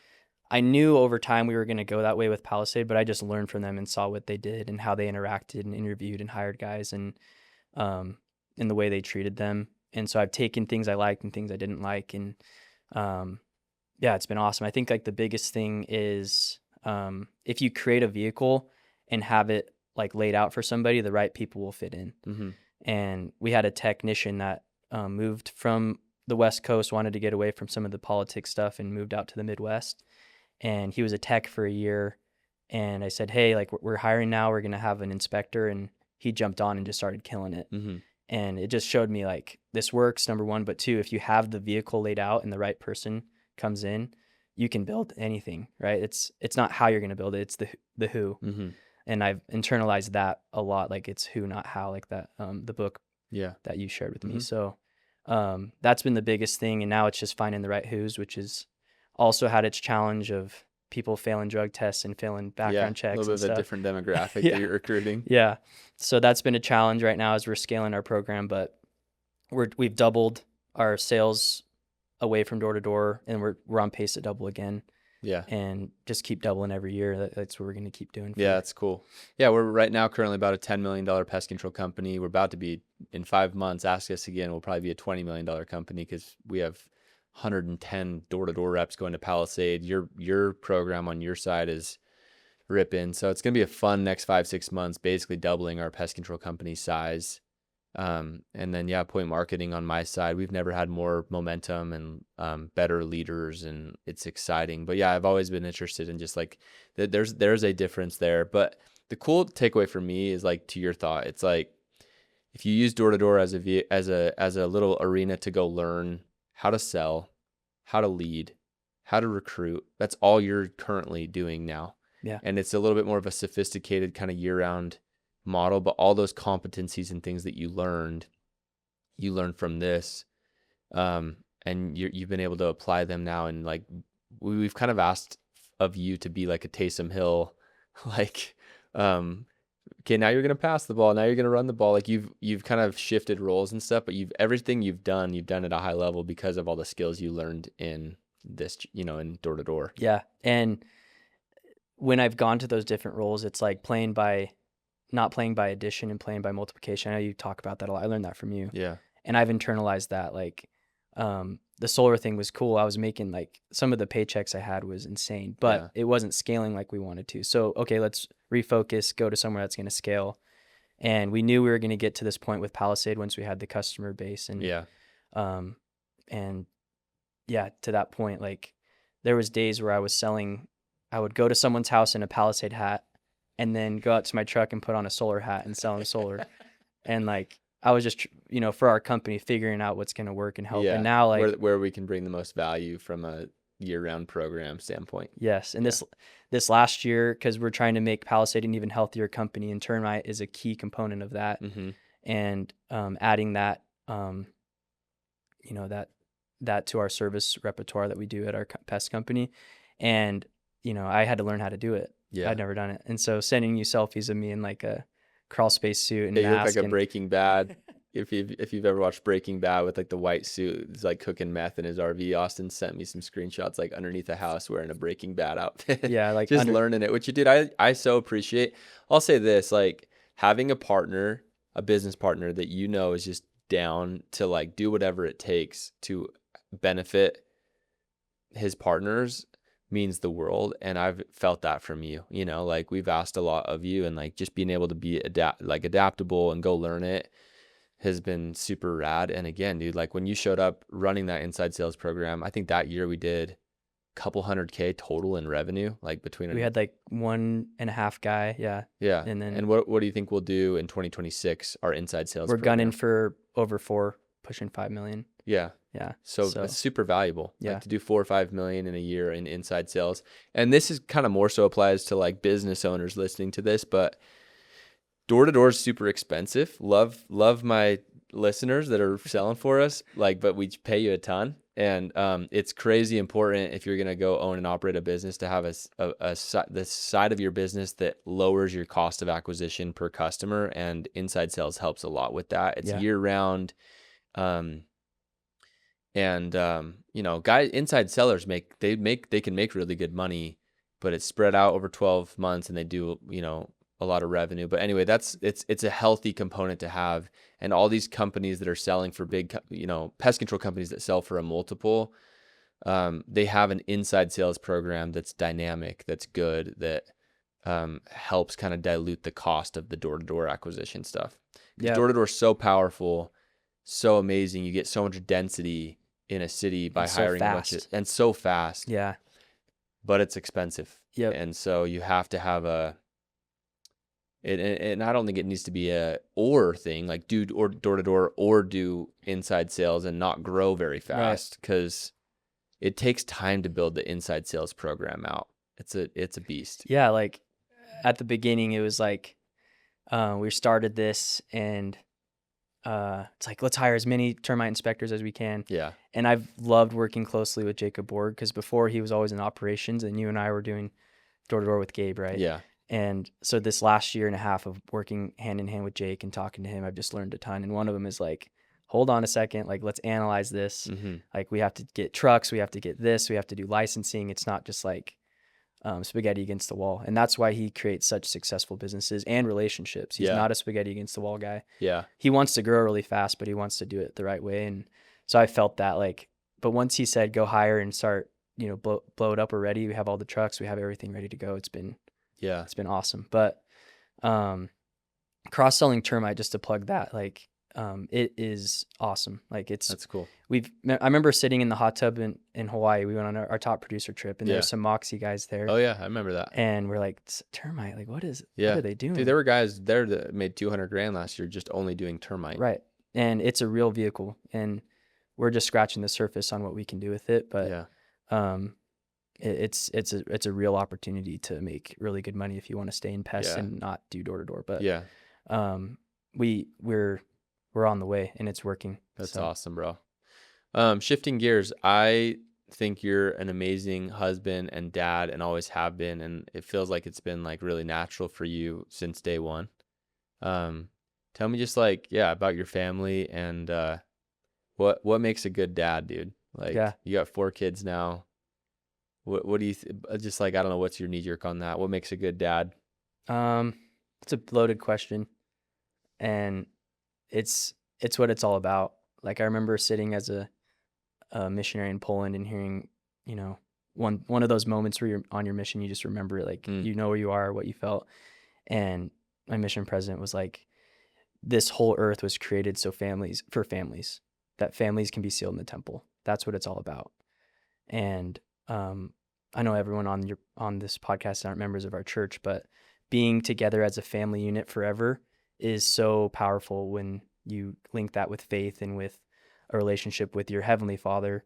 I knew over time we were going to go that way with Palisade, but I just learned from them and saw what they did and how they interacted and interviewed and hired guys and the way they treated them. And so I've taken things I liked and things I didn't like. And it's been awesome. I think like the biggest thing is if you create a vehicle and have it like laid out for somebody, the right people will fit in. And we had a technician that moved from the West Coast, wanted to get away from some of the politics stuff and moved out to the Midwest. And he was a tech for a year. And I said, hey, like we're hiring now, we're going to have an inspector. And he jumped on and just started killing it. And it just showed me like this works, number one, but two, if you have the vehicle laid out and the right person comes in, you can build anything, right? It's not how you're going to build it. It's the who. And I've internalized that a lot. Like it's who, not how, like that, the book that you shared with me. So that's been the biggest thing. And now it's just finding the right who's, which is also had its challenge of people failing drug tests and failing background checks. A little bit of a different demographic that you're recruiting. Yeah. So that's been a challenge right now as we're scaling our program, but we've doubled our sales away from door to door, and we're on pace to double again. Yeah. And just keep doubling every year. That's what we're going to keep doing. Yeah, that's cool. Yeah, we're right now currently about a $10 million pest control company. We're about to be, in 5 months, ask us again, we'll probably be a $20 million company because we have 110 door-to-door reps going to Palisade. Your program on your side is ripping. So it's going to be a fun next 5-6 months, basically doubling our pest control company size. And then, Point Marketing on my side, we've never had more momentum and better leaders, and it's exciting. But I've always been interested in just like there's a difference there. But the cool takeaway for me is like, to your thought, it's like if you use door to door as a little arena to go learn how to sell, how to lead, how to recruit, that's all you're currently doing now. Yeah. And it's a little bit more of a sophisticated kind of year-round model, but all those competencies and things that you learned from this, and you've been able to apply them now. And like we've kind of asked of you to be like a Taysom Hill, like okay, now you're gonna pass the ball, now you're gonna run the ball. Like you've kind of shifted roles and stuff, but everything you've done at a high level because of all the skills you learned in this, in door to door. Yeah. And when I've gone to those different roles, it's like not playing by addition and playing by multiplication. I know you talk about that a lot. I learned that from you. Yeah. And I've internalized that. Like, the solar thing was cool. I was making like some of the paychecks I had was insane, but it wasn't scaling like we wanted to. So, okay, let's refocus, go to somewhere that's going to scale. And we knew we were going to get to this point with Palisade once we had the customer base. And, to that point, like there was days where I would go to someone's house in a Palisade hat and then go out to my truck and put on a solar hat and sell them solar. And like, I was just, for our company, figuring out what's going to work and help. Yeah. And now like where we can bring the most value from a year-round program standpoint. Yes. And this last year, because we're trying to make Palisade an even healthier company, and termite is a key component of that. Mm-hmm. And adding that, that to our service repertoire that we do at our pest company. And, I had to learn how to do it. Yeah. I'd never done it. And so sending you selfies of me in like a crawl space suit and you look mask like a Breaking Bad. If you've ever watched Breaking Bad with like the white suit, it's like cooking meth in his RV. Austin sent me some screenshots like underneath a house wearing a Breaking Bad outfit. Yeah, like just learning it, which you did. I so appreciate. I'll say this, like having a partner, a business partner that is just down to like do whatever it takes to benefit his partners means the world. And I've felt that from you. Like we've asked a lot of you, and like just being able to be adaptable and go learn it has been super rad. And again, dude, like when you showed up running that inside sales program, I think that year we did a couple $100K total in revenue, like we had like 1.5 guy. Yeah. And what do you think we'll do in 2026? Our inside sales we're program? Gunning for over 4, pushing 5 million. Yeah. So it's super valuable. Like to do 4 or 5 million in a year in inside sales. And this is kind of more so applies to like business owners listening to this, but door to door is super expensive. Love my listeners that are selling for us, but we pay you a ton. And it's crazy important if you're gonna go own and operate a business to have the side of your business that lowers your cost of acquisition per customer. And inside sales helps a lot with that. It's year round. Inside sellers they can make really good money, but it's spread out over 12 months and they do, a lot of revenue. But anyway, it's a healthy component to have. And all these companies that are selling for big, pest control companies that sell for a multiple, they have an inside sales program that's dynamic, that's good, that helps kind of dilute the cost of the door-to-door acquisition stuff. Because door-to-door is so powerful, so amazing. You get so much density in a city by hiring a bunch of, and so fast. Yeah. But it's expensive. Yep. And so you have to have and I don't think it needs to be a or thing, like do or door-to-door or do inside sales and not grow very fast, because it takes time to build the inside sales program out. It's a beast. Yeah, like at the beginning it was like we started this and it's like, let's hire as many termite inspectors as we can. Yeah. And I've loved working closely with Jacob Borg, because before he was always in operations and you and I were doing door-to-door with Gabe, right? Yeah. And so this last year and a half of working hand in hand with Jake and talking to him, I've just learned a ton. And one of them is like, hold on a second, like let's analyze this. Mm-hmm. Like we have to get trucks, we have to get this, we have to do licensing. It's not just like spaghetti against the wall. And that's why he creates such successful businesses and relationships. He's not a spaghetti against the wall guy. Yeah. He wants to grow really fast, but he wants to do it the right way. And so I felt that but once he said, go hire and start, blow it up, we're ready. We have all the trucks, we have everything ready to go. It's been awesome. But cross-selling termite, just to plug that, it is awesome. That's cool. I remember sitting in the hot tub in Hawaii. We went on our top producer trip, and there's some Moxie guys there. Oh yeah, I remember that. And we're like, termite, what are they doing? Dude, there were guys there that made $200,000 last year just only doing termite. Right. And it's a real vehicle, and we're just scratching the surface on what we can do with it. But it's a real opportunity to make really good money if you want to stay in pests and not do door to door. But we're on the way, and it's working. That's awesome, bro. Shifting gears, I think you're an amazing husband and dad, and always have been, and it feels like it's been like really natural for you since day one. Tell me just about your family and what makes a good dad, dude. You got 4 kids now. What do you just I don't know, what's your knee jerk on that? What makes a good dad? It's a loaded question, and it's what it's all about. I remember sitting as a missionary in Poland and hearing, one of those moments where you're on your mission, you just remember it, you know where you are, what you felt. And my mission president was like, this whole earth was created for families, that families can be sealed in the temple. That's what it's all about. And I know everyone on this podcast aren't members of our church, but being together as a family unit forever is so powerful when you link that with faith and with a relationship with your heavenly Father,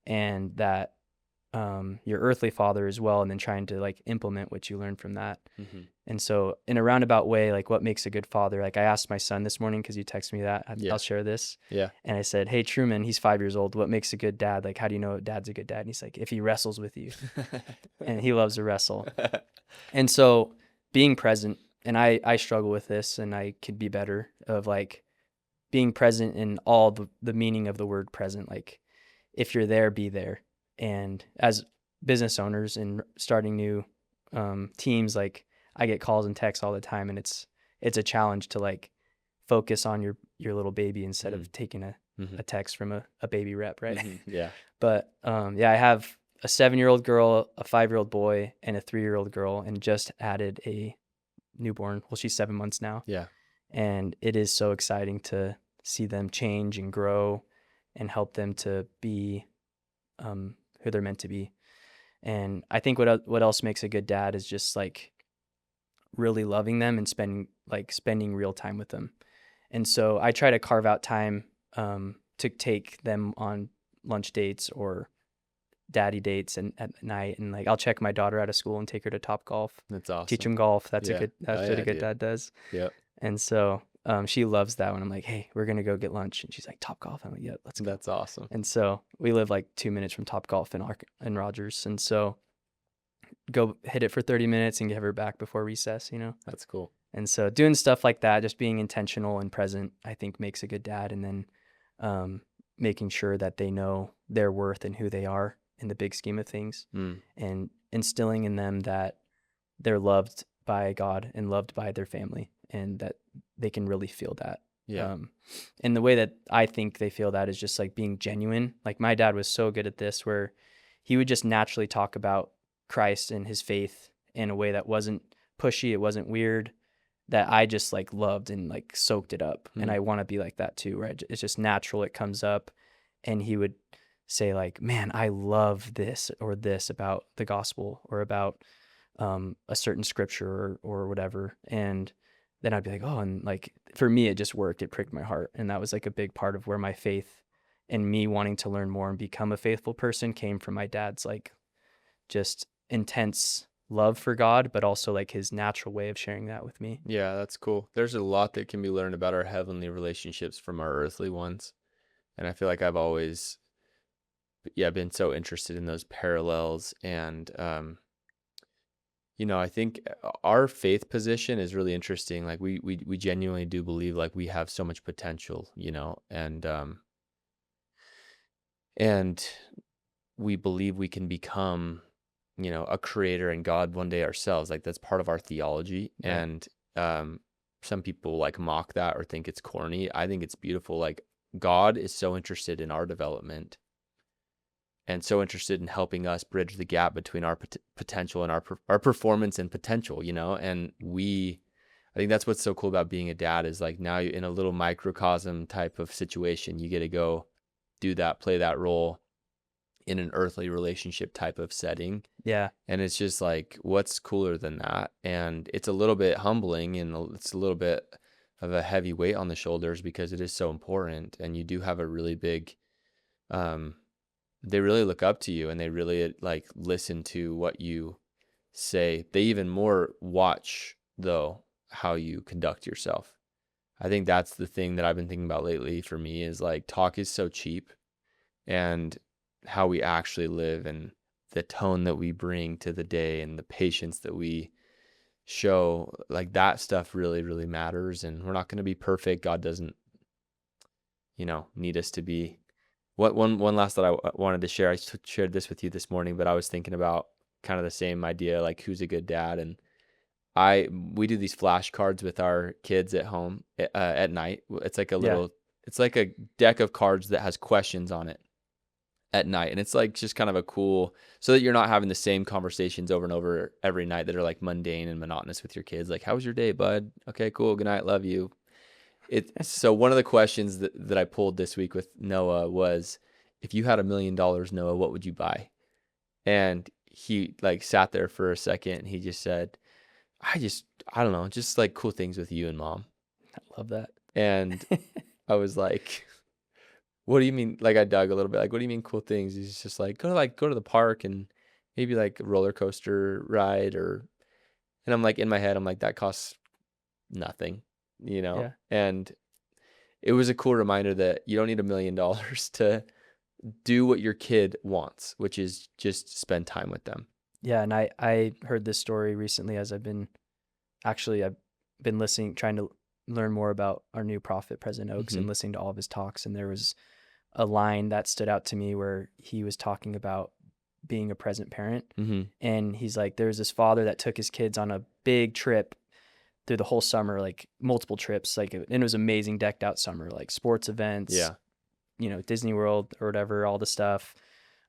and that your earthly father as well, and then trying to like implement what you learned from that. Mm-hmm. And so in a roundabout way, like what makes a good father, like I asked my son this morning, because you texted me that, I'll share this. Yeah. And I said, hey, Truman, he's 5 years old. What makes a good dad? Like, how do you know dad's a good dad? And he's like, if he wrestles with you. And he loves to wrestle. And so being present, and I struggle with this, and I could be better, of like being present in all the meaning of the word present. Like if you're there, be there. And as business owners and starting new teams, like I get calls and texts all the time, and it's a challenge to like focus on your little baby instead of taking a text from a baby rep, right? Yeah. But I have a 7-year-old girl, a 5-year-old boy, and a 3-year-old girl, and just added a newborn. Well, she's 7 months now. Yeah. And it is so exciting to see them change and grow and help them to be who they're meant to be. And I think what else makes a good dad is just like really loving them and spending real time with them. And so I try to carve out time to take them on lunch dates or daddy dates and at night, and like I'll check my daughter out of school and take her to Topgolf. That's awesome. Teach them golf. That's what a good dad does. Yep. And so she loves that when I'm like, hey, we're gonna go get lunch, and she's like, Topgolf. I'm like, yeah, let's go. That's awesome. And so we live like 2 minutes from Topgolf in Rogers, and so go hit it for 30 minutes and get her back before recess. That's cool. And so doing stuff like that, just being intentional and present, I think makes a good dad. And then making sure that they know their worth and who they are in the big scheme of things, and instilling in them that they're loved by God and loved by their family, and that they can really feel that. Yeah. And the way that I think they feel that is just like being genuine. Like my dad was so good at this, where he would just naturally talk about Christ and his faith in a way that wasn't pushy, it wasn't weird, that I just like loved and like soaked it up. And I want to be like that too, right? It's just natural. It comes up, and he would say like, man, I love this or this about the gospel or about a certain scripture or whatever. And then I'd be like, oh, and like for me, it just worked. It pricked my heart. And that was like a big part of where my faith and me wanting to learn more and become a faithful person came from my dad's like just intense love for God, but also like his natural way of sharing that with me. Yeah, that's cool. There's a lot that can be learned about our heavenly relationships from our earthly ones. And I feel like I've always been so interested in those parallels. And I think our faith position is really interesting. Like we genuinely do believe like we have so much potential, and we believe we can become, a creator and God one day ourselves. Like that's part of our theology. Right. And some people like mock that or think it's corny. I think it's beautiful. Like God is so interested in our development and so interested in helping us bridge the gap between our potential and our performance and potential, and I think that's what's so cool about being a dad is like now you're in a little microcosm type of situation. You get to go do that, play that role in an earthly relationship type of setting. Yeah. And it's just like, what's cooler than that? And it's a little bit humbling, and it's a little bit of a heavy weight on the shoulders because it is so important. And you do have a really big, they really look up to you, and they really like listen to what you say. They even more watch though how you conduct yourself. I think that's the thing that I've been thinking about lately for me is like talk is so cheap, and how we actually live and the tone that we bring to the day and the patience that we show, like that stuff really, really matters. And we're not going to be perfect. God doesn't, need us to be. One last that I wanted to share. I shared this with you this morning, but I was thinking about kind of the same idea, like who's a good dad. And we do these flashcards with our kids at home at night. It's like it's like a deck of cards that has questions on it at night. And it's like just kind of a cool, so that you're not having the same conversations over and over every night that are like mundane and monotonous with your kids. Like, how was your day, bud? Okay, cool. Good night. Love you. So one of the questions that I pulled this week with Noah was, if you had $1 million, Noah, what would you buy? And he like sat there for a second, and he just said, I don't know, just like cool things with you and mom. I love that. And I was like, what do you mean? Like I dug a little bit. Like, what do you mean cool things? He's just like, go to the park and maybe like a roller coaster ride and I'm like, in my head, I'm like, that costs nothing, Yeah. And it was a cool reminder that you don't need $1 million to do what your kid wants, which is just spend time with them. Yeah. And I heard this story recently as I've been listening, trying to learn more about our new prophet, President Oaks, and listening to all of his talks. And there was a line that stood out to me where he was talking about being a present parent. And he's like, there's this father that took his kids on a big trip through the whole summer, like multiple trips, like, and it was amazing, decked out summer, like sports events, Disney World or whatever, all the stuff.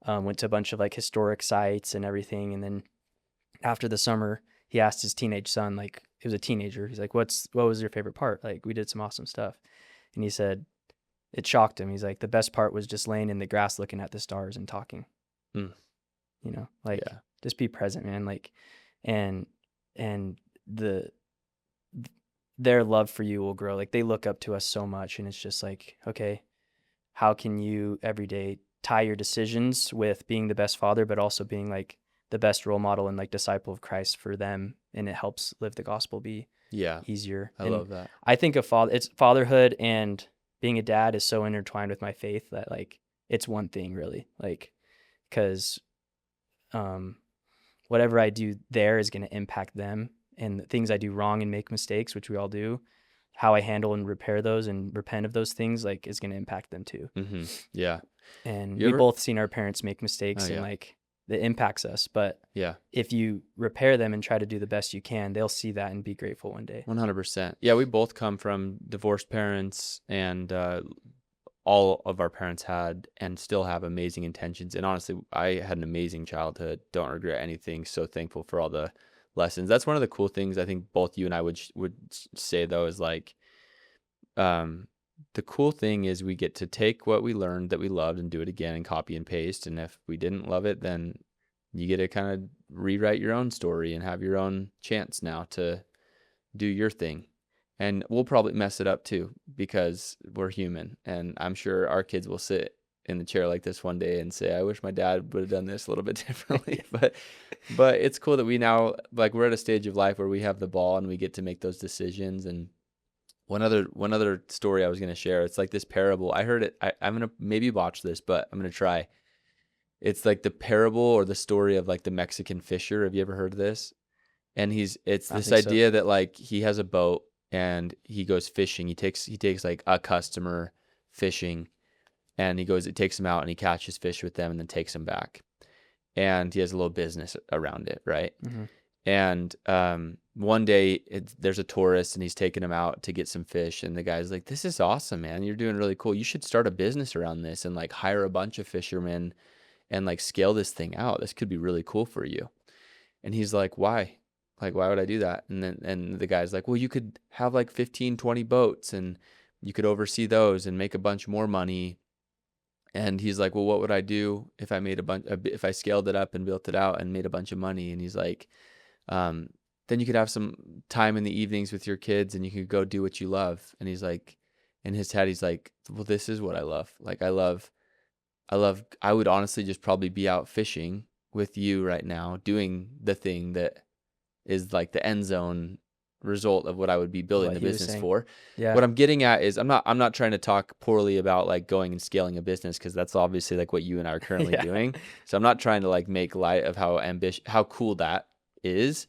Went to a bunch of like historic sites and everything. And then after the summer, he asked his teenage son, like, he was a teenager. He's like, what was your favorite part? Like, we did some awesome stuff. And he said, it shocked him. He's like, the best part was just laying in the grass, looking at the stars and talking, just be present, man. Like, and their love for you will grow. Like, they look up to us so much, and it's just like, okay, how can you every day tie your decisions with being the best father, but also being like the best role model and like disciple of Christ for them, and it helps live the gospel be easier. I love that. I think it's fatherhood and being a dad is so intertwined with my faith that like it's one thing really, like, because whatever I do there is going to impact them, and the things I do wrong and make mistakes, which we all do, how I handle and repair those and repent of those things, like, is going to impact them too. Yeah. And we both seen our parents make mistakes and like it impacts us, but if you repair them and try to do the best you can, they'll see that and be grateful one day. 100%. Yeah. We both come from divorced parents, and all of our parents had and still have amazing intentions. And honestly, I had an amazing childhood. Don't regret anything. So thankful for all the lessons. That's one of the cool things I think both you and I would say, though, is like, the cool thing is we get to take what we learned that we loved and do it again and copy and paste. And if we didn't love it, then you get to kind of rewrite your own story and have your own chance now to do your thing. And we'll probably mess it up too, because we're human. And I'm sure our kids will sit in the chair like this one day and say, I wish my dad would have done this a little bit differently. But it's cool that we now, like, we're at a stage of life where we have the ball and we get to make those decisions. And one other story I was going to share, it's like this parable. I heard it. I'm going to maybe botch this, but I'm going to try. It's like the parable or the story of like the Mexican fisher. Have you ever heard of this? And it's this idea that like he has a boat and he goes fishing. He takes like a customer fishing, and it takes him out and he catches fish with them and then takes them back. And he has a little business around it, right? And one day there's a tourist and he's taking him out to get some fish, and the guy's like, this is awesome, man. You're doing really cool. You should start a business around this and like hire a bunch of fishermen and like scale this thing out. This could be really cool for you. And he's like, why? Like, why would I do that? And the guy's like, well, you could have like 15, 20 boats and you could oversee those and make a bunch more money. And he's like, well, what would I do if I if I scaled it up and built it out and made a bunch of money? And he's like, then you could have some time in the evenings with your kids and you could go do what you love. And he's like, in his head, he's like, well, this is what I love. Like, I would honestly just probably be out fishing with you right now, doing the thing that is like the end zone result of what I would be building the business for. Yeah. What I'm getting at is I'm not trying to talk poorly about like going and scaling a business, because that's obviously like what you and I are currently doing. So I'm not trying to like make light of how cool that is.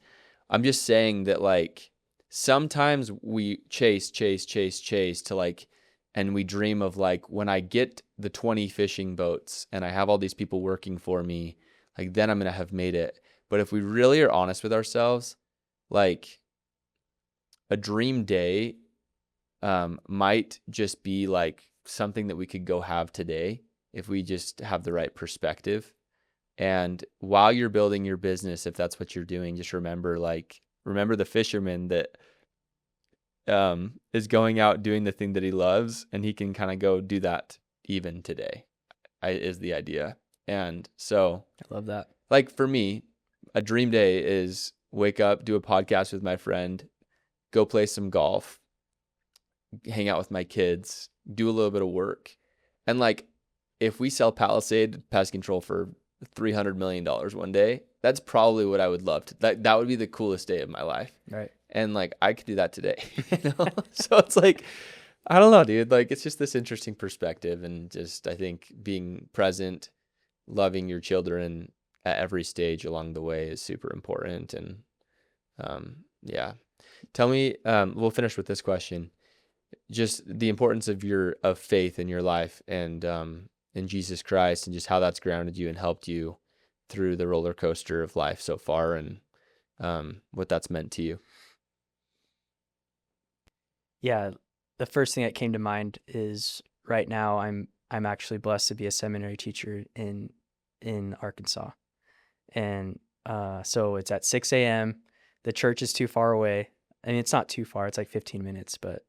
I'm just saying that like sometimes we chase to like, and we dream of like, when I get the 20 fishing boats and I have all these people working for me, like then I'm going to have made it. But if we really are honest with ourselves, like a dream day might just be like something that we could go have today if we just have the right perspective. And while you're building your business, if that's what you're doing, just remember the fisherman that is going out doing the thing that he loves, and he can kind of go do that even today, is the idea. And so I love that. Like for me, a dream day is wake up, do a podcast with my friend, go play some golf, hang out with my kids, do a little bit of work. And like, if we sell Palisade Pest Control for $300 million one day, that's probably what I would love to, that would be the coolest day of my life. Right. And like, I could do that today, you know? So it's like, I don't know, dude. Like, it's just this interesting perspective, and just, I think being present, loving your children at every stage along the way is super important. And, yeah. Tell me, we'll finish with this question. Just the importance of faith in your life, and, in Jesus Christ, and just how that's grounded you and helped you through the roller coaster of life so far, and, what that's meant to you. Yeah. The first thing that came to mind is right now I'm actually blessed to be a seminary teacher in Arkansas. And so it's at 6 a.m. The church is too far away. I mean, it's not too far. It's like 15 minutes, but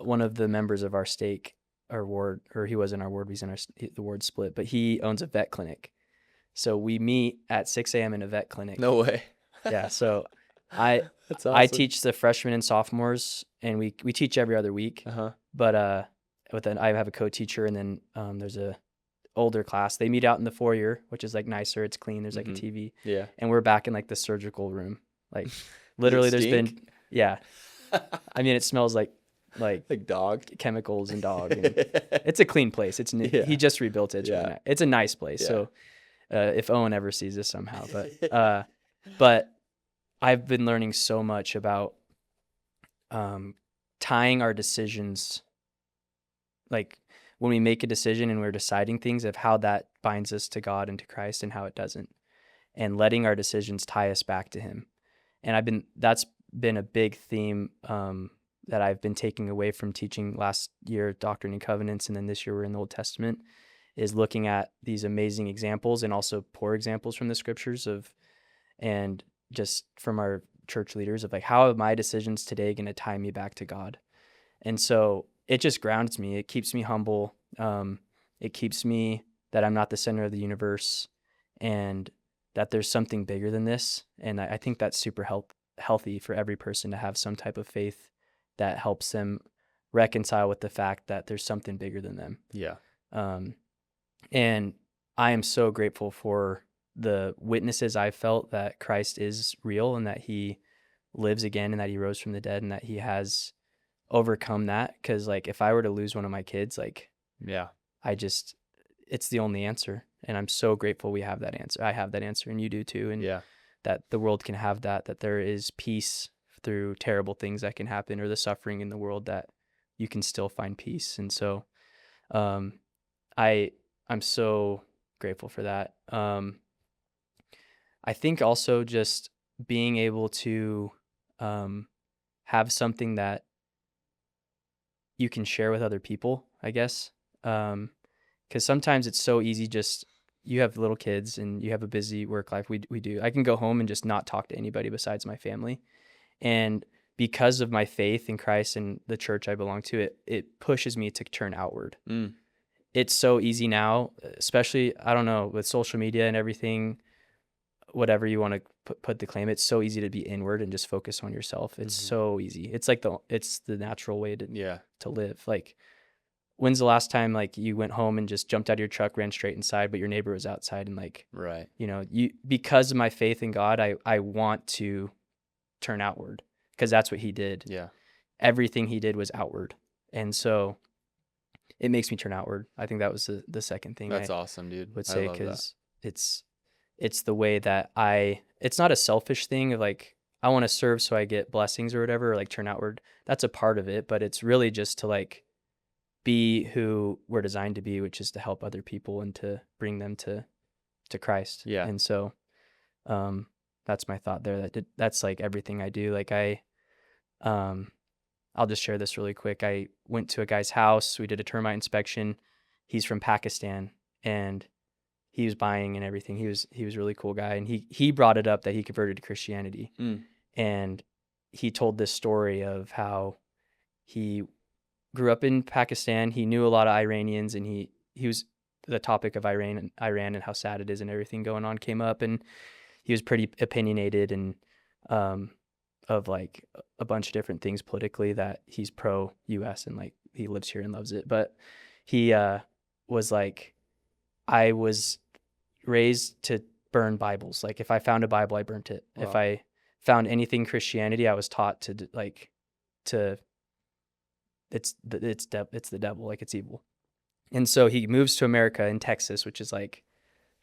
one of the members of our stake, our ward, or he was in our ward, he's in the ward split, but he owns a vet clinic. So we meet at 6 a.m. in a vet clinic. No way. Yeah. So That's awesome. I teach the freshmen and sophomores, and we teach every other week. But I have a co-teacher, and then there's a older class. They meet out in the foyer, which is like nicer. It's clean. There's like a TV. Yeah. And we're back in like the surgical room. Like literally, there's been I mean, it smells like dog chemicals and dog. And it's a clean place. It's new. He just rebuilt it. It's really nice. It's a nice place. Yeah. So if Owen ever sees this somehow, but I've been learning so much about tying our decisions, like when we make a decision and we're deciding things, of how that binds us to God and to Christ, and how it doesn't, and letting our decisions tie us back to Him. And that's been a big theme that I've been taking away from teaching last year, Doctrine and Covenants, and then this year we're in the Old Testament, is looking at these amazing examples and also poor examples from the scriptures and just from our church leaders, of like, how are my decisions today going to tie me back to God? And so it just grounds me. It keeps me humble. It keeps me that I'm not the center of the universe, and that there's something bigger than this. And I think that's super healthy for every person to have some type of faith that helps them reconcile with the fact that there's something bigger than them. Yeah. And I am so grateful for the witnesses I've felt that Christ is real, and that He lives again, and that He rose from the dead, and that He has overcome that. Because like, if I were to lose one of my kids, like, it's the only answer. And I'm so grateful we have that answer. I have that answer, and you do too. And that the world can have that there is peace through terrible things that can happen, or the suffering in the world, that you can still find peace. And so I'm so grateful for that. I think also just being able to have something that you can share with other people, I guess. Because sometimes it's so easy, just, you have little kids and you have a busy work life. We do. I can go home and just not talk to anybody besides my family. And because of my faith in Christ and the church I belong to, it pushes me to turn outward. It's so easy now, especially, I don't know, with social media and everything, whatever you want to put the claim, it's so easy to be inward and just focus on yourself. It's so easy. It's like it's the natural way to live. Like, when's the last time like you went home and just jumped out of your truck, ran straight inside, but your neighbor was outside, and like, because of my faith in God, I want to turn outward, because that's what He did. Yeah. Everything He did was outward. And so it makes me turn outward. I think that was the second thing. That's awesome, dude. Would say, because it's the way that it's not a selfish thing of like, I want to serve so I get blessings or whatever, or like turn outward. That's a part of it, but it's really just to like be who we're designed to be, which is to help other people and to bring them to Christ. Yeah. And so that's my thought there. That's like everything I do. Like I'll just share this really quick. I went to a guy's house. We did a termite inspection. He's from Pakistan, and he was buying and everything. He was a really cool guy. And he brought it up that he converted to Christianity. And he told this story of how he grew up in Pakistan. He knew a lot of Iranians, and he was, the topic of Iran and how sad it is and everything going on came up, and he was pretty opinionated and of like a bunch of different things politically, that he's pro US, and like he lives here and loves it. But he was like, I was raised to burn Bibles. Like if I found a Bible, I burnt it. Wow. If I found anything Christianity, I was taught it's the devil, like it's evil. And so he moves to America in Texas, which is like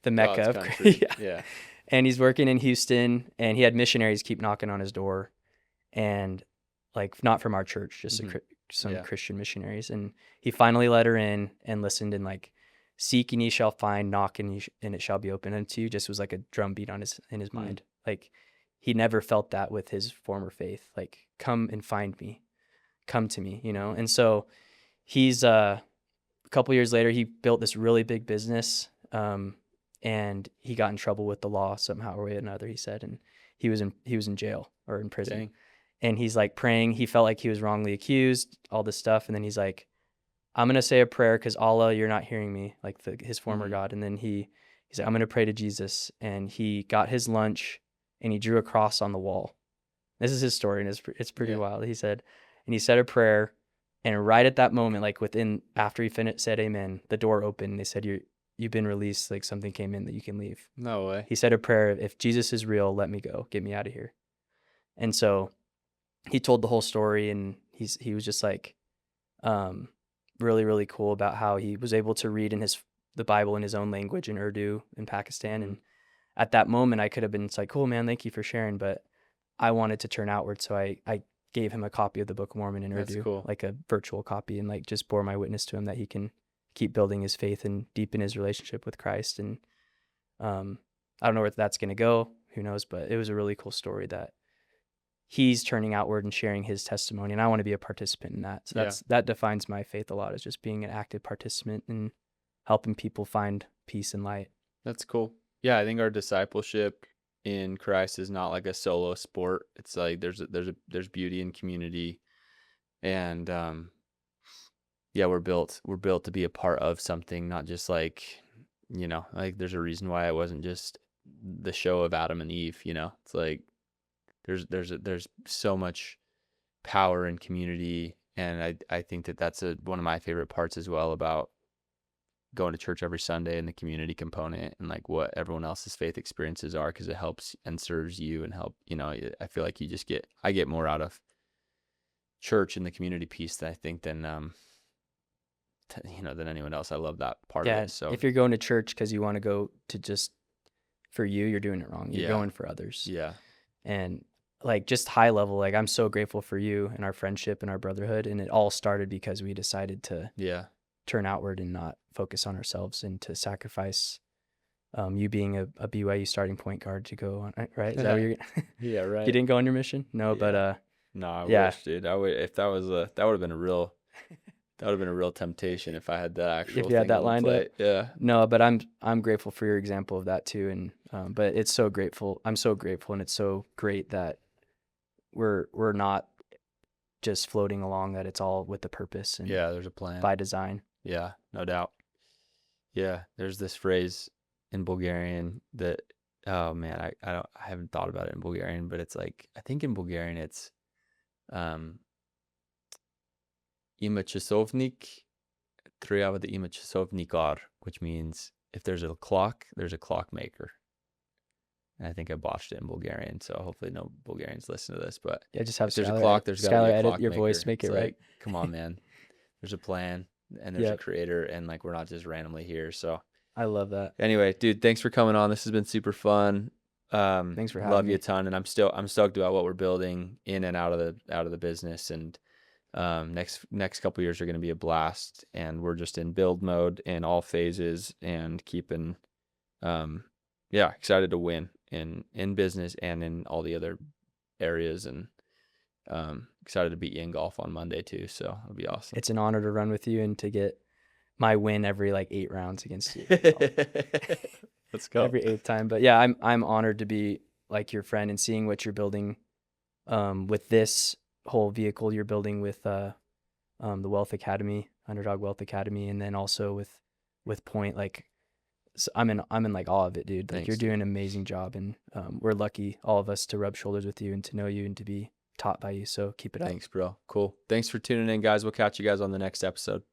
the Mecca of country. Yeah. And he's working in Houston, and he had missionaries keep knocking on his door, and like not from our church, just some Christian missionaries. And he finally let her in and listened, and like, seek and ye shall find, knock and it shall be opened unto you. Just was like a drumbeat in his mind. Like he never felt that with his former faith. Like, come and find me, come to me, And so he's a couple years later, he built this really big business, and he got in trouble with the law somehow or another. He said, and he was in jail or in prison. Dang. And he's like praying. He felt like he was wrongly accused, all this stuff, and then he's like, I'm going to say a prayer because Allah, you're not hearing me, like his former God. And then he said, I'm going to pray to Jesus. And he got his lunch and he drew a cross on the wall. This is his story, and it's pretty wild. He said, and he said a prayer, and right at that moment, like after he said amen, the door opened, and they said, you've been released. Like something came in that you can leave. No way. He said a prayer, if Jesus is real, let me go, get me out of here. And so he told the whole story, and he was just like, really, really cool about how he was able to read the Bible in his own language in Urdu in Pakistan. And at that moment, I could have been like, cool, man, thank you for sharing. But I wanted to turn outward. So I gave him a copy of the Book of Mormon in Urdu, cool. Like a virtual copy, and like just bore my witness to him that he can keep building his faith and deepen his relationship with Christ. And I don't know where that's going to go. Who knows? But it was a really cool story that he's turning outward and sharing his testimony, and I want to be a participant in that. So that defines my faith a lot, is just being an active participant and helping people find peace and light. That's cool. Yeah, I think our discipleship in Christ is not like a solo sport. It's like there's beauty in community, and we're built to be a part of something, not just like, like there's a reason why it wasn't just the show of Adam and Eve. It's like there's so much power in community, and I think that's one of my favorite parts as well about going to church every Sunday and the community component and like what everyone else's faith experiences are, because it helps and serves you and I feel like I get more out of church and the community piece than I think than anyone else. I love that part of it. So if you're going to church because you want to go to just for you're doing it wrong. You're going for others. Yeah. And like just high level, like I'm so grateful for you and our friendship and our brotherhood. And it all started because we decided to turn outward and not focus on ourselves, and to sacrifice you being a BYU starting point guard to go on, right? Is that what you're Yeah, right. You didn't go on your mission? No, but no, I wish, dude. I would, if that was that would have been a real temptation if I had that actual if you had that lined up. Yeah. No, but I'm grateful for your example of that too. And but I'm so grateful, and it's so great that we're not just floating along, that it's all with the purpose and there's a plan by design. Yeah, no doubt. Yeah, there's this phrase in Bulgarian that, oh man, I haven't thought about it in Bulgarian, but it's like, I think in Bulgarian it's Ima časovnik, трябва да има časovnikar, which means if there's a clock, there's a clockmaker. And I think I botched it in Bulgarian, so hopefully no Bulgarians listen to this. But just have there's a clock, there's got to be a edit your voice, make it right. Like, come on, man. There's a plan, and there's a creator, and like we're not just randomly here. So I love that. Anyway, dude, thanks for coming on. This has been super fun. Thanks for having me. Love you a ton, and I'm stoked about what we're building in and out of the business. And next couple years are going to be a blast, and we're just in build mode in all phases and keeping excited to win in business and in all the other areas, and excited to beat you in golf on Monday too, so it'll be awesome. It's an honor to run with you and to get my win every like 8 rounds against you. Let's go. Every 8th time. But yeah, I'm honored to be like your friend and seeing what you're building with this whole vehicle you're building with the Wealth Academy, Underdog Wealth Academy, and then also with Point. Like, so I'm in like awe of it, dude. Like, thanks, you're doing an amazing job, and we're lucky, all of us, to rub shoulders with you and to know you and to be taught by you. So keep it up. Thanks, bro. Cool. Thanks for tuning in, guys. We'll catch you guys on the next episode.